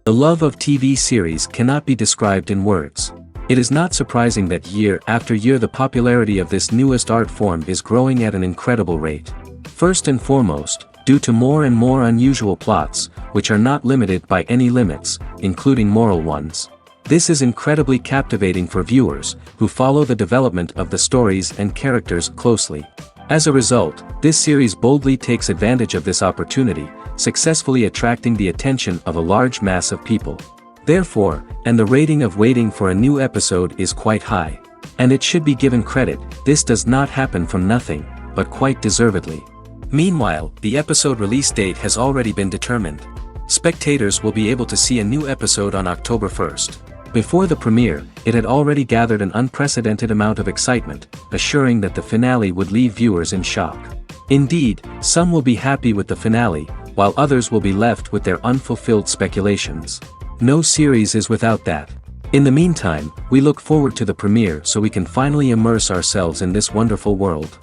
The love of TV series cannot be described in words. It is not surprising that year after year the popularity of this newest art form is growing at an incredible rate. First and foremost, due to more and more unusual plots, which are not limited by any limits, including moral ones. This is incredibly captivating for viewers, who follow the development of the stories and characters closely. As a result, this series boldly takes advantage of this opportunity, successfully attracting the attention of a large mass of people. Therefore, and the rating of waiting for a new episode is quite high. And it should be given credit, this does not happen from nothing, but quite deservedly. Meanwhile, the episode release date has already been determined. Spectators will be able to see a new episode on October 1st. Before the premiere, it had already gathered an unprecedented amount of excitement, assuring that the finale would leave viewers in shock. Indeed, some will be happy with the finale, while others will be left with their unfulfilled speculations. No series is without that. In the meantime, we look forward to the premiere so we can finally immerse ourselves in this wonderful world.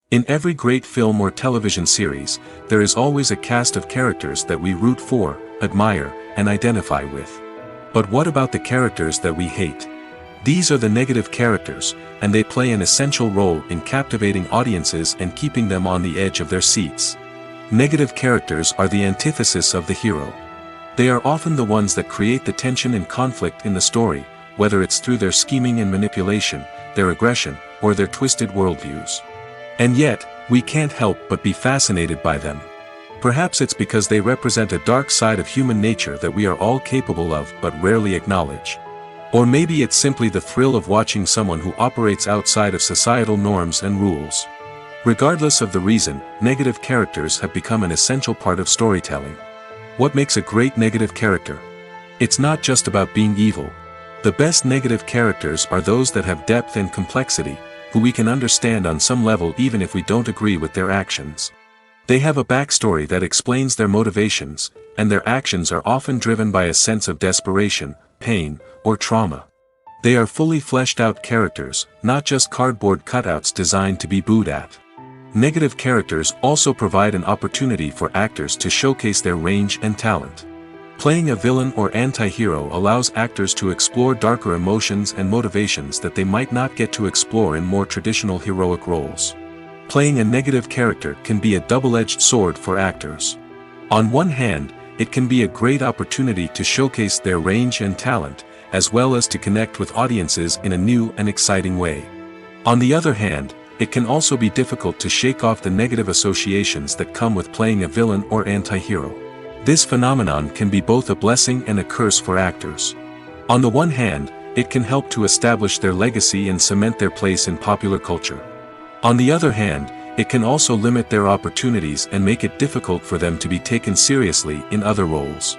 In every great film or television series, there is always a cast of characters that we root for, admire, and identify with. But what about the characters that we hate? These are the negative characters, and they play an essential role in captivating audiences and keeping them on the edge of their seats. Negative characters are the antithesis of the hero. They are often the ones that create the tension and conflict in the story, whether it's through their scheming and manipulation, their aggression, or their twisted worldviews. And yet, we can't help but be fascinated by them. Perhaps it's because they represent a dark side of human nature that we are all capable of but rarely acknowledge. Or maybe it's simply the thrill of watching someone who operates outside of societal norms and rules. Regardless of the reason, negative characters have become an essential part of storytelling. What makes a great negative character? It's not just about being evil. The best negative characters are those that have depth and complexity, who we can understand on some level even if we don't agree with their actions. They have a backstory that explains their motivations, and their actions are often driven by a sense of desperation, pain, or trauma. They are fully fleshed out characters, not just cardboard cutouts designed to be booed at. Negative characters also provide an opportunity for actors to showcase their range and talent. Playing a villain or anti-hero allows actors to explore darker emotions and motivations that they might not get to explore in more traditional heroic roles. Playing a negative character can be a double-edged sword for actors. On one hand, it can be a great opportunity to showcase their range and talent, as well as to connect with audiences in a new and exciting way. On the other hand, it can also be difficult to shake off the negative associations that come with playing a villain or anti-hero. This phenomenon can be both a blessing and a curse for actors. On the one hand, it can help to establish their legacy and cement their place in popular culture. On the other hand, it can also limit their opportunities and make it difficult for them to be taken seriously in other roles.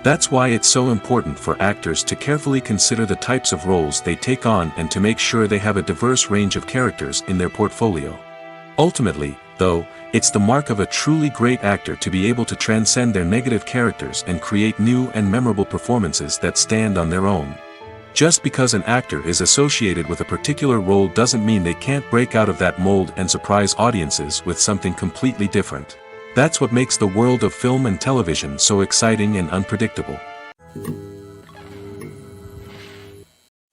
That's why it's so important for actors to carefully consider the types of roles they take on and to make sure they have a diverse range of characters in their portfolio. Ultimately, though, it's the mark of a truly great actor to be able to transcend their negative characters and create new and memorable performances that stand on their own. Just because an actor is associated with a particular role doesn't mean they can't break out of that mold and surprise audiences with something completely different. That's what makes the world of film and television so exciting and unpredictable.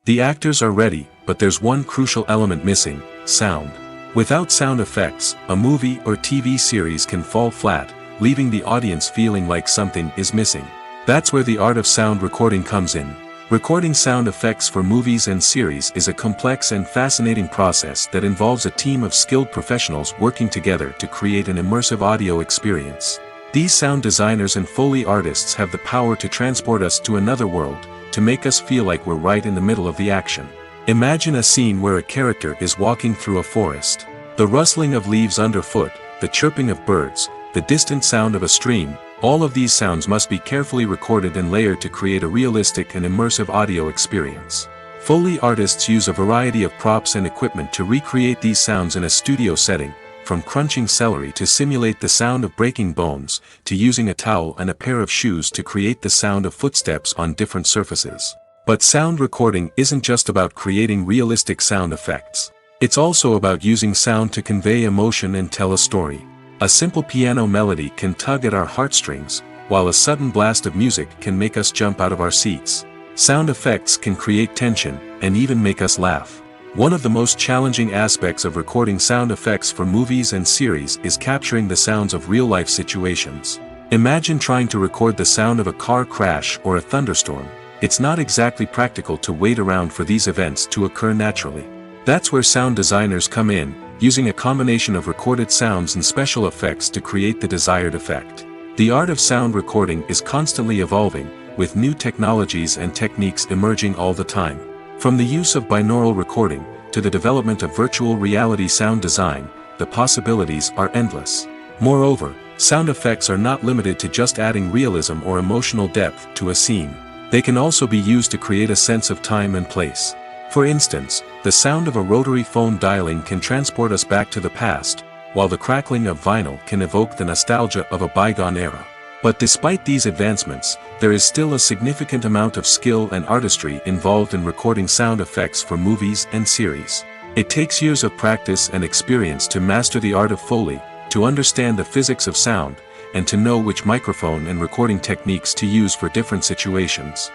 The actors are ready, but there's one crucial element missing: sound. Without sound effects, a movie or TV series can fall flat, leaving the audience feeling like something is missing. That's where the art of sound recording comes in. Recording sound effects for movies and series is a complex and fascinating process that involves a team of skilled professionals working together to create an immersive audio experience. These sound designers and Foley artists have the power to transport us to another world, to make us feel like we're right in the middle of the action. Imagine a scene where a character is walking through a forest. The rustling of leaves underfoot, the chirping of birds, the distant sound of a stream, all of these sounds must be carefully recorded and layered to create a realistic and immersive audio experience. Foley artists use a variety of props and equipment to recreate these sounds in a studio setting, from crunching celery to simulate the sound of breaking bones, to using a towel and a pair of shoes to create the sound of footsteps on different surfaces. But sound recording isn't just about creating realistic sound effects. It's also about using sound to convey emotion and tell a story. A simple piano melody can tug at our heartstrings, while a sudden blast of music can make us jump out of our seats. Sound effects can create tension, and even make us laugh. One of the most challenging aspects of recording sound effects for movies and series is capturing the sounds of real-life situations. Imagine trying to record the sound of a car crash or a thunderstorm. It's not exactly practical to wait around for these events to occur naturally. That's where sound designers come in, using a combination of recorded sounds and special effects to create the desired effect. The art of sound recording is constantly evolving, with new technologies and techniques emerging all the time. From the use of binaural recording, to the development of virtual reality sound design, the possibilities are endless. Moreover, sound effects are not limited to just adding realism or emotional depth to a scene. They can also be used to create a sense of time and place. For instance, the sound of a rotary phone dialing can transport us back to the past, while the crackling of vinyl can evoke the nostalgia of a bygone era. But despite these advancements, there is still a significant amount of skill and artistry involved in recording sound effects for movies and series. It takes years of practice and experience to master the art of Foley, to understand the physics of sound, and to know which microphone and recording techniques to use for different situations.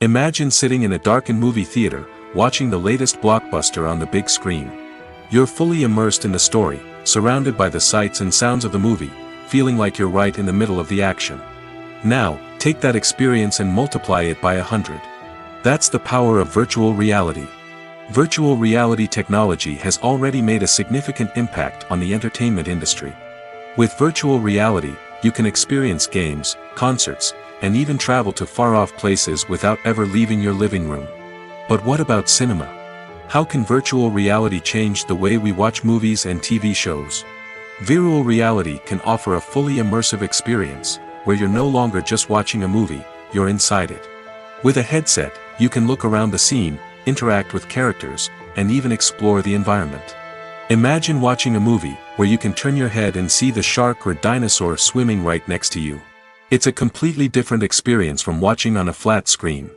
Imagine sitting in a darkened movie theater, watching the latest blockbuster on the big screen. You're fully immersed in the story, surrounded by the sights and sounds of the movie, feeling like you're right in the middle of the action. Now, take that experience and multiply it by 100. That's the power of virtual reality. Virtual reality technology has already made a significant impact on the entertainment industry. With virtual reality, you can experience games, concerts, and even travel to far-off places without ever leaving your living room. But what about cinema? How can virtual reality change the way we watch movies and TV shows? Virtual reality can offer a fully immersive experience, where you're no longer just watching a movie, you're inside it. With a headset, you can look around the scene, interact with characters, and even explore the environment. Imagine watching a movie where you can turn your head and see the shark or dinosaur swimming right next to you. It's a completely different experience from watching on a flat screen.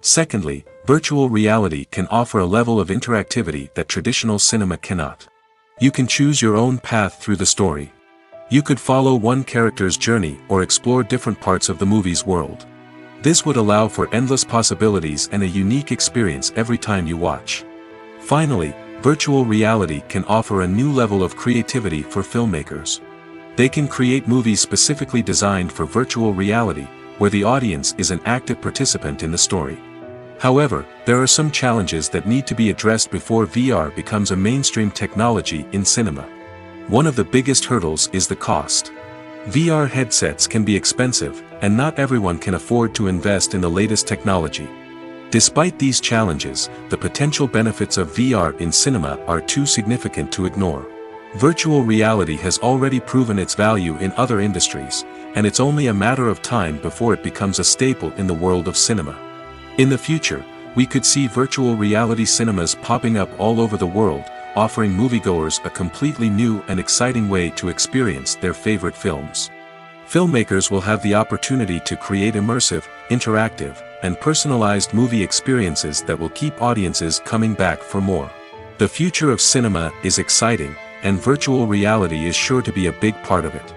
Secondly, virtual reality can offer a level of interactivity that traditional cinema cannot. You can choose your own path through the story. You could follow one character's journey or explore different parts of the movie's world. This would allow for endless possibilities and a unique experience every time you watch. Finally, virtual reality can offer a new level of creativity for filmmakers. They can create movies specifically designed for virtual reality, where the audience is an active participant in the story. However, there are some challenges that need to be addressed before VR becomes a mainstream technology in cinema. One of the biggest hurdles is the cost. VR headsets can be expensive, and not everyone can afford to invest in the latest technology. Despite these challenges, the potential benefits of VR in cinema are too significant to ignore. Virtual reality has already proven its value in other industries, and it's only a matter of time before it becomes a staple in the world of cinema. In the future, we could see virtual reality cinemas popping up all over the world, offering moviegoers a completely new and exciting way to experience their favorite films. Filmmakers will have the opportunity to create immersive, interactive, and personalized movie experiences that will keep audiences coming back for more. The future of cinema is exciting, and virtual reality is sure to be a big part of it.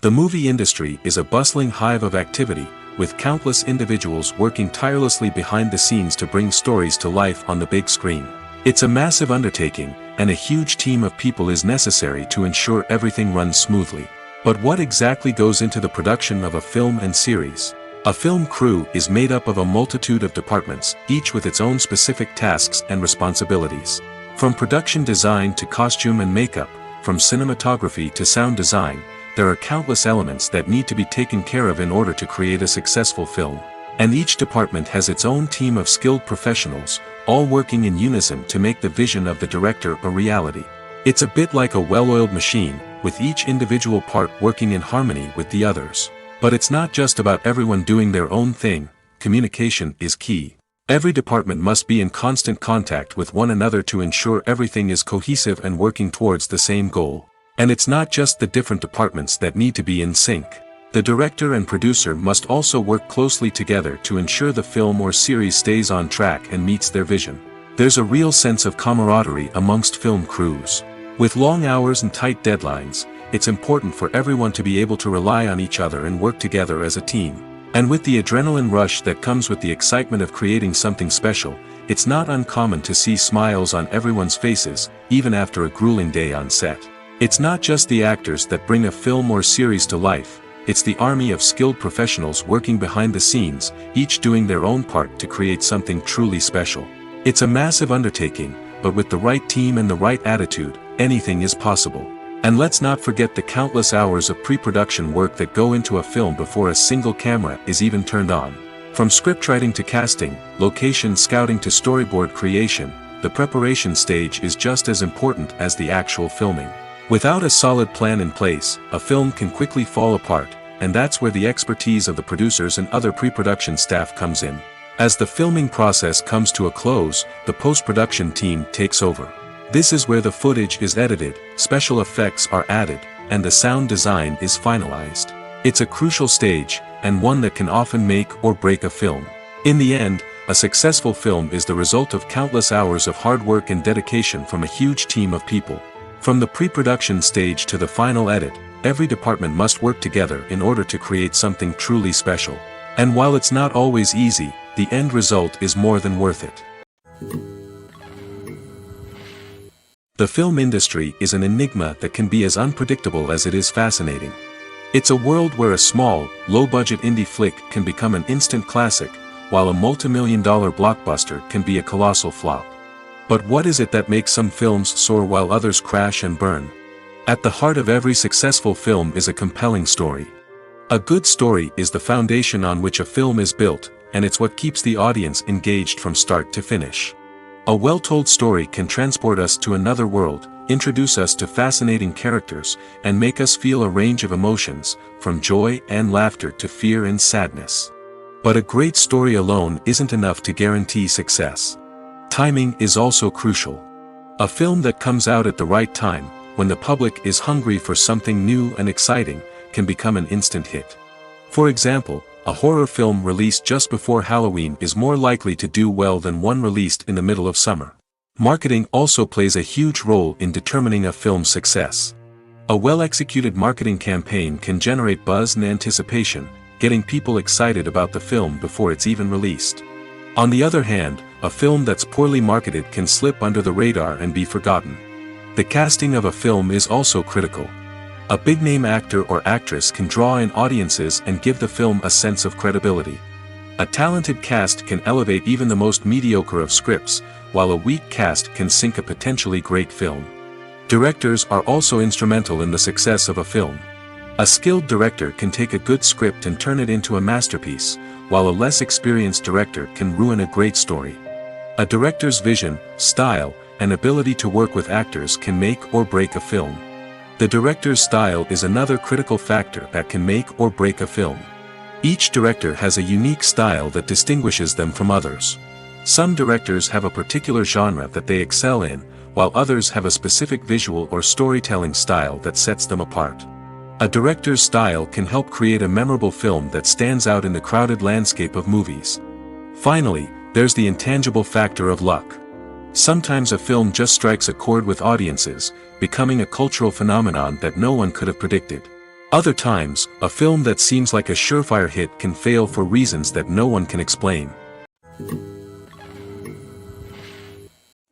The movie industry is a bustling hive of activity, with countless individuals working tirelessly behind the scenes to bring stories to life on the big screen. It's a massive undertaking, and a huge team of people is necessary to ensure everything runs smoothly. But what exactly goes into the production of a film and series? A film crew is made up of a multitude of departments, each with its own specific tasks and responsibilities. From production design to costume and makeup, from cinematography to sound design, there are countless elements that need to be taken care of in order to create a successful film. And each department has its own team of skilled professionals, all working in unison to make the vision of the director a reality. It's a bit like a well-oiled machine, with each individual part working in harmony with the others. But it's not just about everyone doing their own thing. Communication is key. Every department must be in constant contact with one another to ensure everything is cohesive and working towards the same goal. And it's not just the different departments that need to be in sync. The director and producer must also work closely together to ensure the film or series stays on track and meets their vision. There's a real sense of camaraderie amongst film crews. With long hours and tight deadlines, it's important for everyone to be able to rely on each other and work together as a team. And with the adrenaline rush that comes with the excitement of creating something special, it's not uncommon to see smiles on everyone's faces, even after a grueling day on set. It's not just the actors that bring a film or series to life, it's the army of skilled professionals working behind the scenes, each doing their own part to create something truly special. It's a massive undertaking, but with the right team and the right attitude, anything is possible. And let's not forget the countless hours of pre-production work that go into a film before a single camera is even turned on. From scriptwriting to casting, location scouting to storyboard creation, the preparation stage is just as important as the actual filming. Without a solid plan in place, a film can quickly fall apart, and that's where the expertise of the producers and other pre-production staff comes in. As the filming process comes to a close, the post-production team takes over. This is where the footage is edited, special effects are added, and the sound design is finalized. It's a crucial stage, and one that can often make or break a film. In the end, a successful film is the result of countless hours of hard work and dedication from a huge team of people. From the pre-production stage to the final edit, every department must work together in order to create something truly special. And while it's not always easy, the end result is more than worth it. The film industry is an enigma that can be as unpredictable as it is fascinating. It's a world where a small, low-budget indie flick can become an instant classic, while a multi-million-dollar blockbuster can be a colossal flop. But what is it that makes some films soar while others crash and burn? At the heart of every successful film is a compelling story. A good story is the foundation on which a film is built, and it's what keeps the audience engaged from start to finish. A well-told story can transport us to another world, introduce us to fascinating characters, and make us feel a range of emotions, from joy and laughter to fear and sadness. But a great story alone isn't enough to guarantee success. Timing is also crucial. A film that comes out at the right time, when the public is hungry for something new and exciting, can become an instant hit. For example, a horror film released just before Halloween is more likely to do well than one released in the middle of summer. Marketing also plays a huge role in determining a film's success. A well-executed marketing campaign can generate buzz and anticipation, getting people excited about the film before it's even released. On the other hand, a film that's poorly marketed can slip under the radar and be forgotten. The casting of a film is also critical. A big-name actor or actress can draw in audiences and give the film a sense of credibility. A talented cast can elevate even the most mediocre of scripts, while a weak cast can sink a potentially great film. Directors are also instrumental in the success of a film. A skilled director can take a good script and turn it into a masterpiece, while a less experienced director can ruin a great story. A director's vision, style, and ability to work with actors can make or break a film. The director's style is another critical factor that can make or break a film. Each director has a unique style that distinguishes them from others. Some directors have a particular genre that they excel in, while others have a specific visual or storytelling style that sets them apart. A director's style can help create a memorable film that stands out in the crowded landscape of movies. Finally, there's the intangible factor of luck. Sometimes a film just strikes a chord with audiences, becoming a cultural phenomenon that no one could have predicted. Other times, a film that seems like a surefire hit can fail for reasons that no one can explain.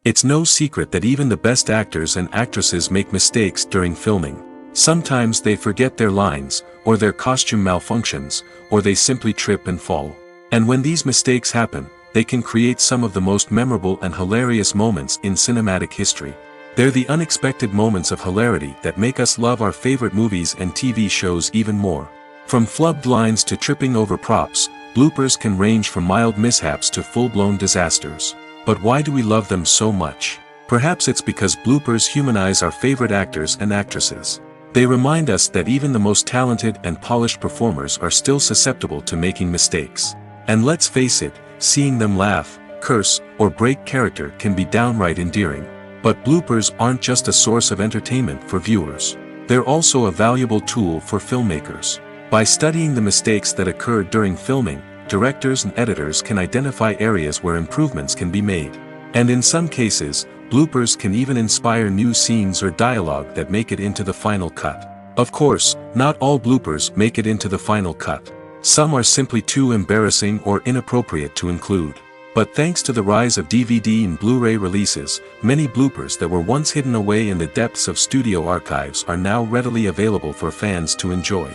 It's no secret that even the best actors and actresses make mistakes during filming. Sometimes they forget their lines, or their costume malfunctions, or they simply trip and fall. And when these mistakes happen, they can create some of the most memorable and hilarious moments in cinematic history. They're the unexpected moments of hilarity that make us love our favorite movies and TV shows even more. From flubbed lines to tripping over props, bloopers can range from mild mishaps to full-blown disasters. But why do we love them so much? Perhaps it's because bloopers humanize our favorite actors and actresses. They remind us that even the most talented and polished performers are still susceptible to making mistakes. And let's face it, seeing them laugh, curse, or break character can be downright endearing. But bloopers aren't just a source of entertainment for viewers. They're also a valuable tool for filmmakers. By studying the mistakes that occurred during filming, directors and editors can identify areas where improvements can be made. And in some cases, bloopers can even inspire new scenes or dialogue that make it into the final cut. Of course, not all bloopers make it into the final cut. Some are simply too embarrassing or inappropriate to include. But thanks to the rise of DVD and Blu-ray releases, many bloopers that were once hidden away in the depths of studio archives are now readily available for fans to enjoy.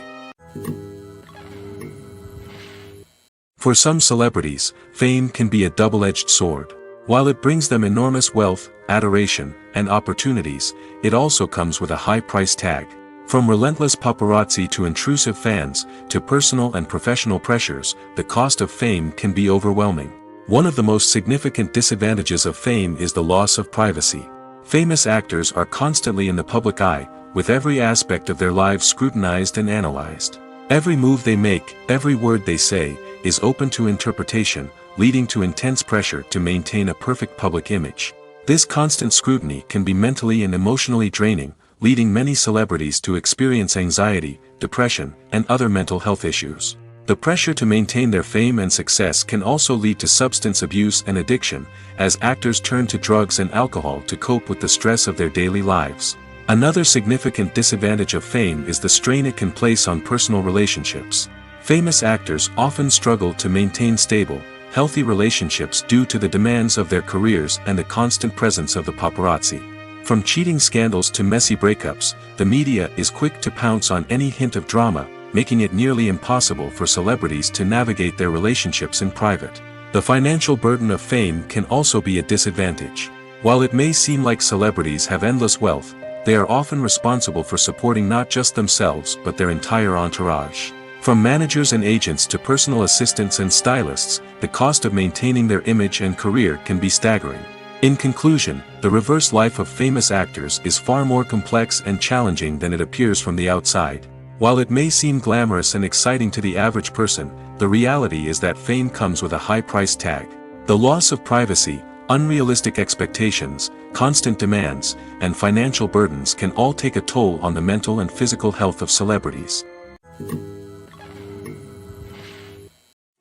For some celebrities, fame can be a double-edged sword. While it brings them enormous wealth, adoration, and opportunities, it also comes with a high price tag. From relentless paparazzi to intrusive fans, to personal and professional pressures, the cost of fame can be overwhelming. One of the most significant disadvantages of fame is the loss of privacy. Famous actors are constantly in the public eye, with every aspect of their lives scrutinized and analyzed. Every move they make, every word they say, is open to interpretation, leading to intense pressure to maintain a perfect public image. This constant scrutiny can be mentally and emotionally draining, leading many celebrities to experience anxiety, depression, and other mental health issues. The pressure to maintain their fame and success can also lead to substance abuse and addiction, as actors turn to drugs and alcohol to cope with the stress of their daily lives. Another significant disadvantage of fame is the strain it can place on personal relationships. Famous actors often struggle to maintain stable, healthy relationships due to the demands of their careers and the constant presence of the paparazzi. From cheating scandals to messy breakups, the media is quick to pounce on any hint of drama, making it nearly impossible for celebrities to navigate their relationships in private. The financial burden of fame can also be a disadvantage. While it may seem like celebrities have endless wealth, they are often responsible for supporting not just themselves but their entire entourage. From managers and agents to personal assistants and stylists, the cost of maintaining their image and career can be staggering. In conclusion, the reverse life of famous actors is far more complex and challenging than it appears from the outside. While it may seem glamorous and exciting to the average person, the reality is that fame comes with a high price tag. The loss of privacy, unrealistic expectations, constant demands, and financial burdens can all take a toll on the mental and physical health of celebrities.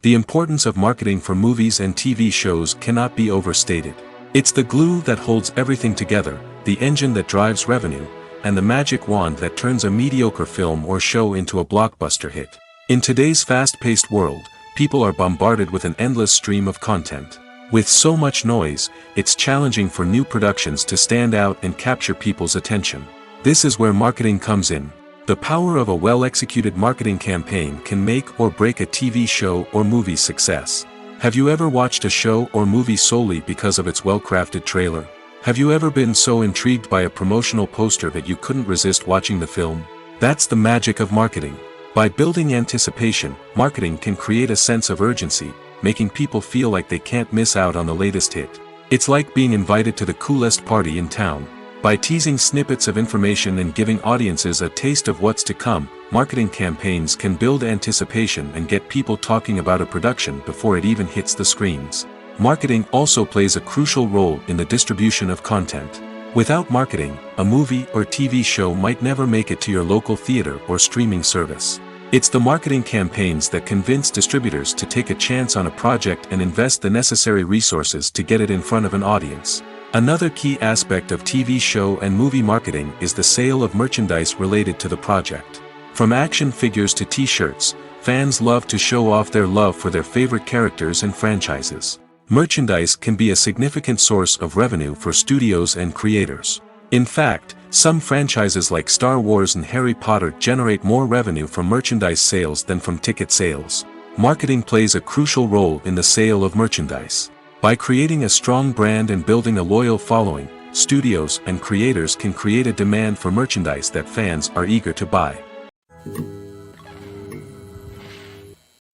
The importance of marketing for movies and TV shows cannot be overstated. It's the glue that holds everything together, the engine that drives revenue, and the magic wand that turns a mediocre film or show into a blockbuster hit. In today's fast-paced world, people are bombarded with an endless stream of content. With so much noise, it's challenging for new productions to stand out and capture people's attention. This is where marketing comes in. The power of a well-executed marketing campaign can make or break a TV show or movie's success. Have you ever watched a show or movie solely because of its well-crafted trailer? Have you ever been so intrigued by a promotional poster that you couldn't resist watching the film? That's the magic of marketing. By building anticipation, marketing can create a sense of urgency, making people feel like they can't miss out on the latest hit. It's like being invited to the coolest party in town. By teasing snippets of information and giving audiences a taste of what's to come, marketing campaigns can build anticipation and get people talking about a production before it even hits the screens. Marketing also plays a crucial role in the distribution of content. Without marketing, a movie or TV show might never make it to your local theater or streaming service. It's the marketing campaigns that convince distributors to take a chance on a project and invest the necessary resources to get it in front of an audience. Another key aspect of TV show and movie marketing is the sale of merchandise related to the project. From action figures to t-shirts, fans love to show off their love for their favorite characters and franchises. Merchandise can be a significant source of revenue for studios and creators. In fact, some franchises like Star Wars and Harry Potter generate more revenue from merchandise sales than from ticket sales. Marketing plays a crucial role in the sale of merchandise. By creating a strong brand and building a loyal following, studios and creators can create a demand for merchandise that fans are eager to buy.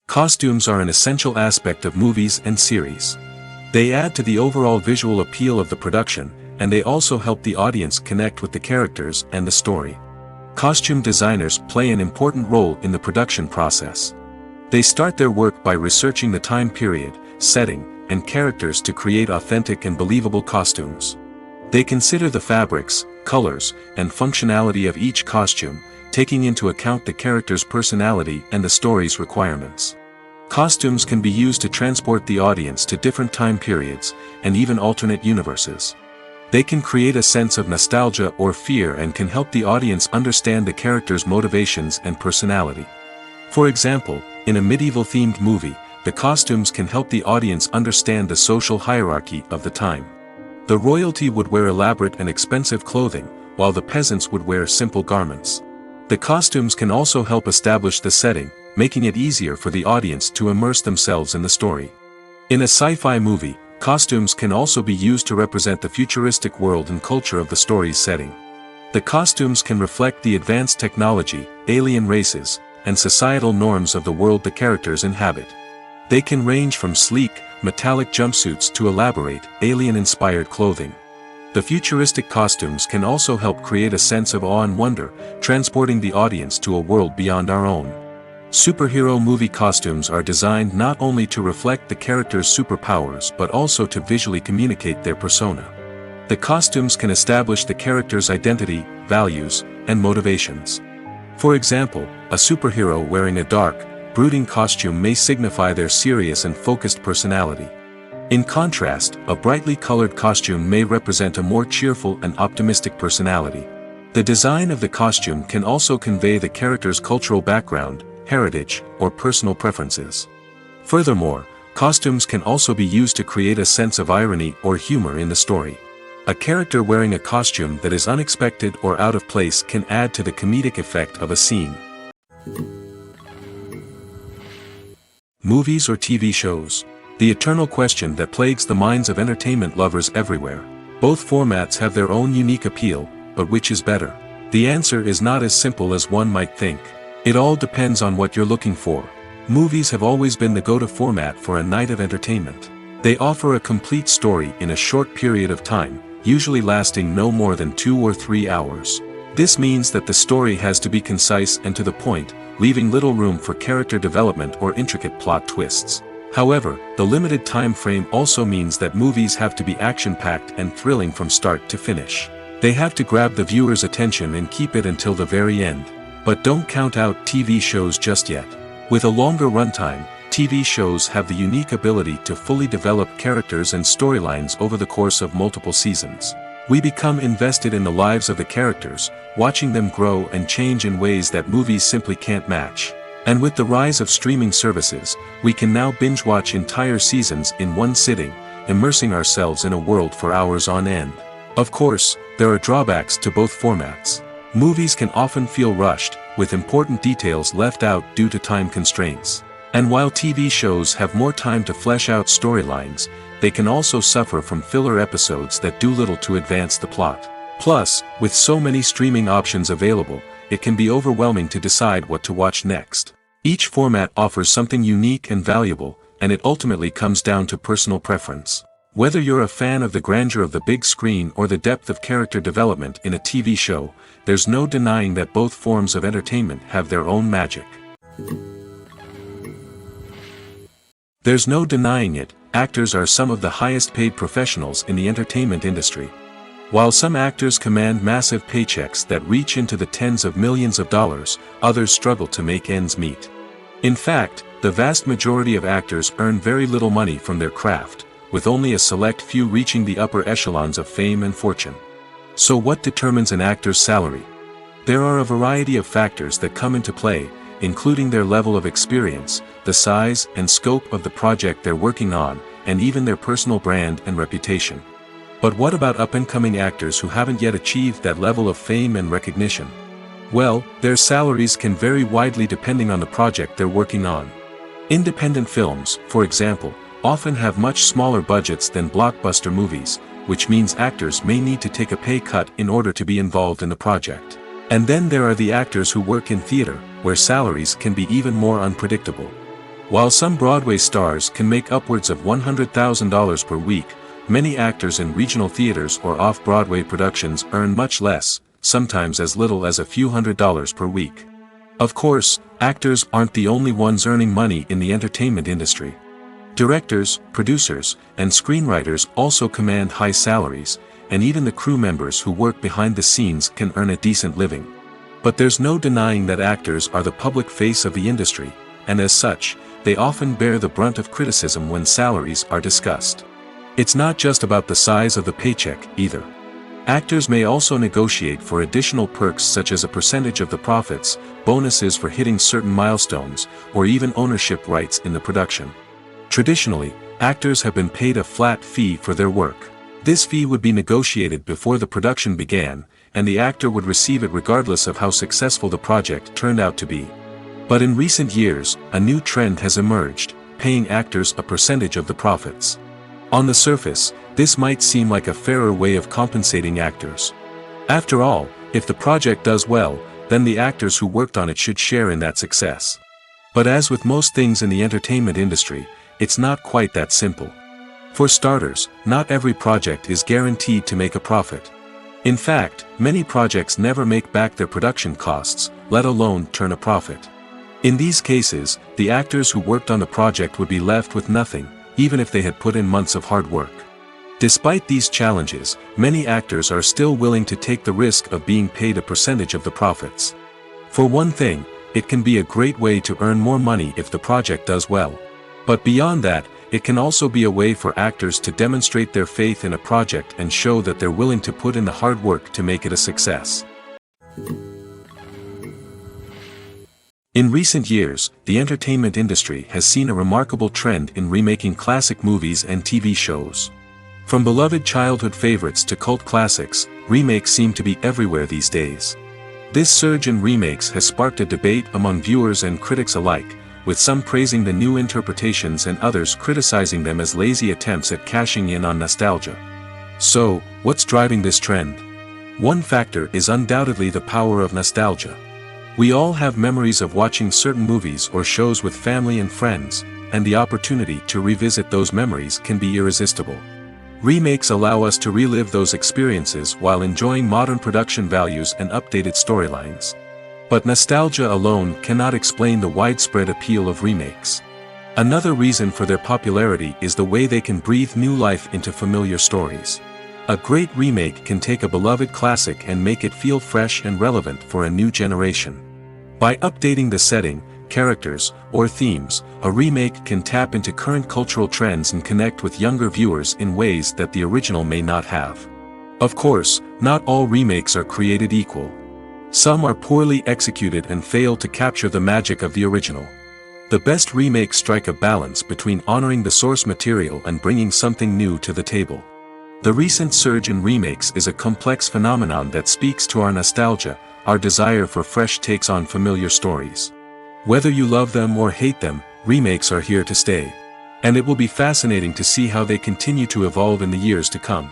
Costumes are an essential aspect of movies and series. They add to the overall visual appeal of the production, and they also help the audience connect with the characters and the story. Costume designers play an important role in the production process. They start their work by researching the time period, setting, and characters to create authentic and believable costumes. They consider the fabrics, colors, and functionality of each costume, taking into account the character's personality and the story's requirements. Costumes can be used to transport the audience to different time periods, and even alternate universes. They can create a sense of nostalgia or fear and can help the audience understand the character's motivations and personality. For example, in a medieval-themed movie, the costumes can help the audience understand the social hierarchy of the time. The royalty would wear elaborate and expensive clothing, while the peasants would wear simple garments. The costumes can also help establish the setting, making it easier for the audience to immerse themselves in the story. In a sci-fi movie, costumes can also be used to represent the futuristic world and culture of the story's setting. The costumes can reflect the advanced technology, alien races, and societal norms of the world the characters inhabit. They can range from sleek, metallic jumpsuits to elaborate, alien-inspired clothing. The futuristic costumes can also help create a sense of awe and wonder, transporting the audience to a world beyond our own. Superhero movie costumes are designed not only to reflect the character's superpowers but also to visually communicate their persona. The costumes can establish the character's identity, values, and motivations. For example, a superhero wearing a dark, brooding costume may signify their serious and focused personality. In contrast, a brightly colored costume may represent a more cheerful and optimistic personality. The design of the costume can also convey the character's cultural background, heritage, or personal preferences. Furthermore, costumes can also be used to create a sense of irony or humor in the story. A character wearing a costume that is unexpected or out of place can add to the comedic effect of a scene. Movies or TV shows? The eternal question that plagues the minds of entertainment lovers everywhere. Both formats have their own unique appeal, but which is better? The answer is not as simple as one might think. It all depends on what you're looking for. Movies have always been the go-to format for a night of entertainment. They offer a complete story in a short period of time, usually lasting no more than 2 or 3 hours. This means that the story has to be concise and to the point, leaving little room for character development or intricate plot twists. However, the limited time frame also means that movies have to be action-packed and thrilling from start to finish. They have to grab the viewer's attention and keep it until the very end. But don't count out TV shows just yet. With a longer runtime, TV shows have the unique ability to fully develop characters and storylines over the course of multiple seasons. We become invested in the lives of the characters, watching them grow and change in ways that movies simply can't match. And with the rise of streaming services, we can now binge-watch entire seasons in one sitting, immersing ourselves in a world for hours on end. Of course, there are drawbacks to both formats. Movies can often feel rushed, with important details left out due to time constraints. And while TV shows have more time to flesh out storylines, they can also suffer from filler episodes that do little to advance the plot. Plus, with so many streaming options available, it can be overwhelming to decide what to watch next. Each format offers something unique and valuable, and it ultimately comes down to personal preference. Whether you're a fan of the grandeur of the big screen or the depth of character development in a TV show, there's no denying that both forms of entertainment have their own magic. There's no denying it, actors are some of the highest paid professionals in the entertainment industry. While some actors command massive paychecks that reach into the tens of millions of dollars, others struggle to make ends meet. In fact, the vast majority of actors earn very little money from their craft, with only a select few reaching the upper echelons of fame and fortune. So what determines an actor's salary? There are a variety of factors that come into play, including their level of experience, the size and scope of the project they're working on, and even their personal brand and reputation. But what about up-and-coming actors who haven't yet achieved that level of fame and recognition? Well, their salaries can vary widely depending on the project they're working on. Independent films, for example, often have much smaller budgets than blockbuster movies, which means actors may need to take a pay cut in order to be involved in the project. And then there are the actors who work in theater, where salaries can be even more unpredictable. While some Broadway stars can make upwards of $100,000 per week, many actors in regional theaters or off-Broadway productions earn much less, sometimes as little as a few $100s per week. Of course, actors aren't the only ones earning money in the entertainment industry. Directors, producers, and screenwriters also command high salaries, and even the crew members who work behind the scenes can earn a decent living. But there's no denying that actors are the public face of the industry, and as such, they often bear the brunt of criticism when salaries are discussed. It's not just about the size of the paycheck, either. Actors may also negotiate for additional perks such as a percentage of the profits, bonuses for hitting certain milestones, or even ownership rights in the production. Traditionally, actors have been paid a flat fee for their work. This fee would be negotiated before the production began, and the actor would receive it regardless of how successful the project turned out to be. But in recent years, a new trend has emerged, paying actors a percentage of the profits. On the surface, this might seem like a fairer way of compensating actors. After all, if the project does well, then the actors who worked on it should share in that success. But as with most things in the entertainment industry, it's not quite that simple. For starters, not every project is guaranteed to make a profit. In fact, many projects never make back their production costs, let alone turn a profit. In these cases, the actors who worked on the project would be left with nothing, even if they had put in months of hard work. Despite these challenges, many actors are still willing to take the risk of being paid a percentage of the profits. For one thing, it can be a great way to earn more money if the project does well. But beyond that, it can also be a way for actors to demonstrate their faith in a project and show that they're willing to put in the hard work to make it a success. In recent years, the entertainment industry has seen a remarkable trend in remaking classic movies and TV shows. From beloved childhood favorites to cult classics, remakes seem to be everywhere these days. This surge in remakes has sparked a debate among viewers and critics alike, with some praising the new interpretations and others criticizing them as lazy attempts at cashing in on nostalgia. So, what's driving this trend? One factor is undoubtedly the power of nostalgia. We all have memories of watching certain movies or shows with family and friends, and the opportunity to revisit those memories can be irresistible. Remakes allow us to relive those experiences while enjoying modern production values and updated storylines. But nostalgia alone cannot explain the widespread appeal of remakes. Another reason for their popularity is the way they can breathe new life into familiar stories. A great remake can take a beloved classic and make it feel fresh and relevant for a new generation. By updating the setting, characters, or themes, a remake can tap into current cultural trends and connect with younger viewers in ways that the original may not have. Of course, not all remakes are created equal. Some are poorly executed and fail to capture the magic of the original. The best remakes strike a balance between honoring the source material and bringing something new to the table. The recent surge in remakes is a complex phenomenon that speaks to our nostalgia, our desire for fresh takes on familiar stories. Whether you love them or hate them, remakes are here to stay. And it will be fascinating to see how they continue to evolve in the years to come.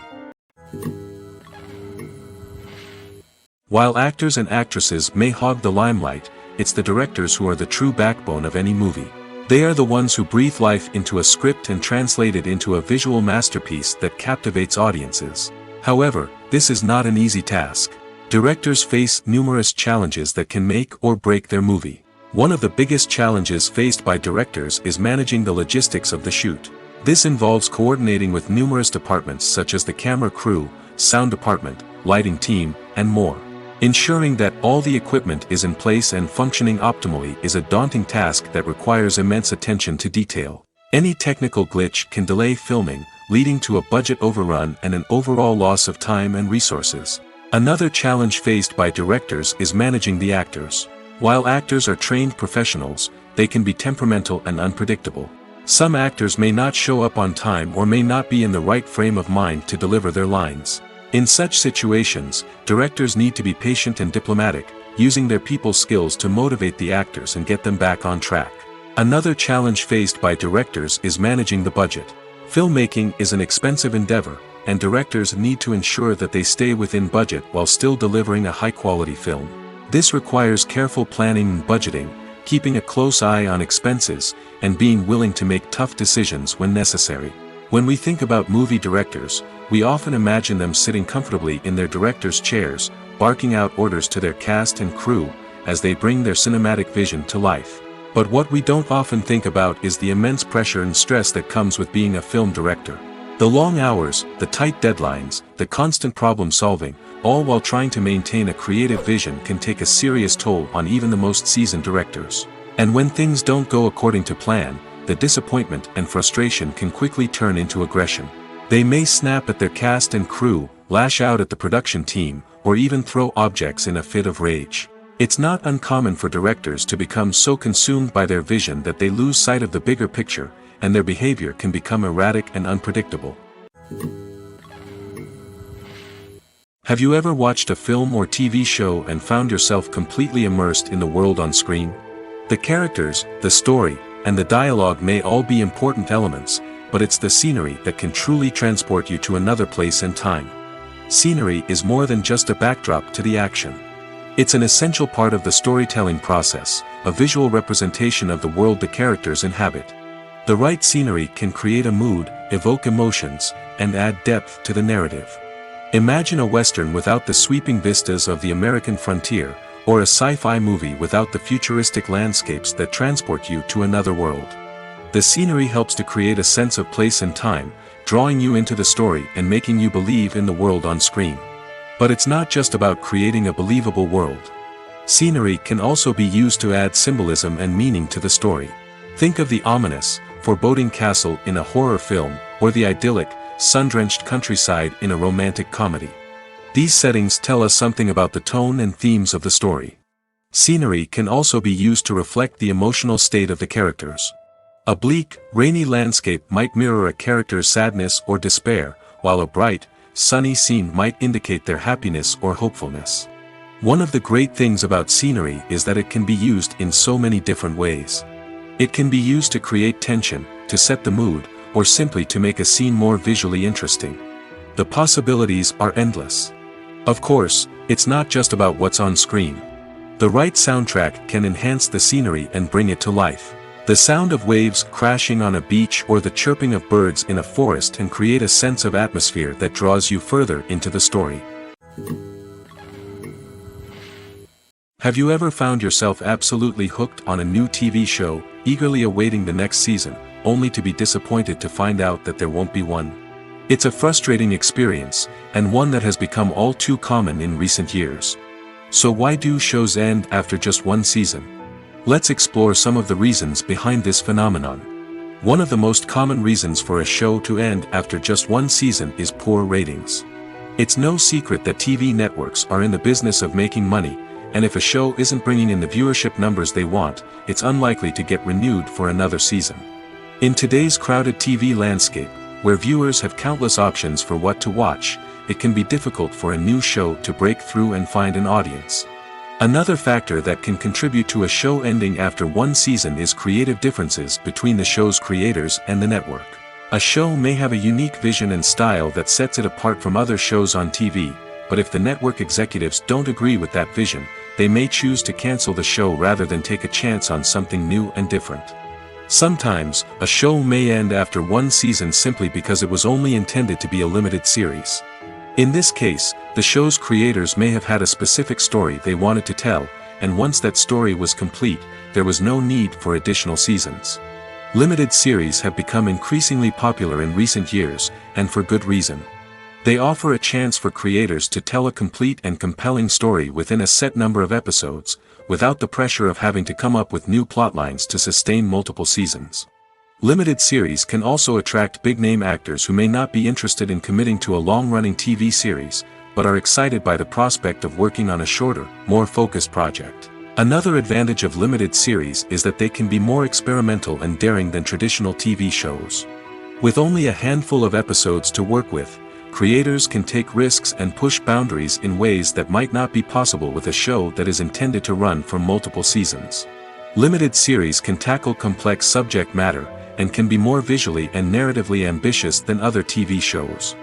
While actors and actresses may hog the limelight, it's the directors who are the true backbone of any movie. They are the ones who breathe life into a script and translate it into a visual masterpiece that captivates audiences. However, this is not an easy task. Directors face numerous challenges that can make or break their movie. One of the biggest challenges faced by directors is managing the logistics of the shoot. This involves coordinating with numerous departments such as the camera crew, sound department, lighting team, and more. Ensuring that all the equipment is in place and functioning optimally is a daunting task that requires immense attention to detail. Any technical glitch can delay filming, leading to a budget overrun and an overall loss of time and resources. Another challenge faced by directors is managing the actors. While actors are trained professionals, they can be temperamental and unpredictable. Some actors may not show up on time or may not be in the right frame of mind to deliver their lines. In such situations, directors need to be patient and diplomatic, using their people skills to motivate the actors and get them back on track. Another challenge faced by directors is managing the budget. Filmmaking is an expensive endeavor, and directors need to ensure that they stay within budget while still delivering a high-quality film. This requires careful planning and budgeting, keeping a close eye on expenses, and being willing to make tough decisions when necessary. When we think about movie directors, we often imagine them sitting comfortably in their director's chairs, barking out orders to their cast and crew, as they bring their cinematic vision to life. But what we don't often think about is the immense pressure and stress that comes with being a film director. The long hours, the tight deadlines, the constant problem solving, all while trying to maintain a creative vision can take a serious toll on even the most seasoned directors. And when things don't go according to plan, the disappointment and frustration can quickly turn into aggression. They may snap at their cast and crew, lash out at the production team, or even throw objects in a fit of rage. It's not uncommon for directors to become so consumed by their vision that they lose sight of the bigger picture, and their behavior can become erratic and unpredictable. Have you ever watched a film or TV show and found yourself completely immersed in the world on screen? The characters, the story, and the dialogue may all be important elements, but it's the scenery that can truly transport you to another place and time. Scenery is more than just a backdrop to the action. It's an essential part of the storytelling process, a visual representation of the world the characters inhabit. The right scenery can create a mood, evoke emotions, and add depth to the narrative. Imagine a Western without the sweeping vistas of the American frontier, or a sci-fi movie without the futuristic landscapes that transport you to another world. The scenery helps to create a sense of place and time, drawing you into the story and making you believe in the world on screen. But it's not just about creating a believable world. Scenery can also be used to add symbolism and meaning to the story. Think of the ominous, foreboding castle in a horror film, or the idyllic, sun-drenched countryside in a romantic comedy. These settings tell us something about the tone and themes of the story. Scenery can also be used to reflect the emotional state of the characters. A bleak, rainy landscape might mirror a character's sadness or despair, while a bright, sunny scene might indicate their happiness or hopefulness. One of the great things about scenery is that it can be used in so many different ways. It can be used to create tension, to set the mood, or simply to make a scene more visually interesting. The possibilities are endless. Of course, it's not just about what's on screen. The right soundtrack can enhance the scenery and bring it to life. The sound of waves crashing on a beach or the chirping of birds in a forest can create a sense of atmosphere that draws you further into the story. Have you ever found yourself absolutely hooked on a new TV show, eagerly awaiting the next season, only to be disappointed to find out that there won't be one? It's a frustrating experience, and one that has become all too common in recent years. So why do shows end after just one season? Let's explore some of the reasons behind this phenomenon. One of the most common reasons for a show to end after just one season is poor ratings. It's no secret that TV networks are in the business of making money, and if a show isn't bringing in the viewership numbers they want, it's unlikely to get renewed for another season. In today's crowded TV landscape, where viewers have countless options for what to watch, it can be difficult for a new show to break through and find an audience. Another factor that can contribute to a show ending after one season is creative differences between the show's creators and the network. A show may have a unique vision and style that sets it apart from other shows on TV, but if the network executives don't agree with that vision, they may choose to cancel the show rather than take a chance on something new and different. Sometimes, a show may end after one season simply because it was only intended to be a limited series. In this case, the show's creators may have had a specific story they wanted to tell, and once that story was complete, there was no need for additional seasons. Limited series have become increasingly popular in recent years, and for good reason. They offer a chance for creators to tell a complete and compelling story within a set number of episodes, without the pressure of having to come up with new plotlines to sustain multiple seasons. Limited series can also attract big-name actors who may not be interested in committing to a long-running TV series, but are excited by the prospect of working on a shorter, more focused project. Another advantage of limited series is that they can be more experimental and daring than traditional TV shows. With only a handful of episodes to work with, creators can take risks and push boundaries in ways that might not be possible with a show that is intended to run for multiple seasons. Limited series can tackle complex subject matter, and can be more visually and narratively ambitious than other TV shows.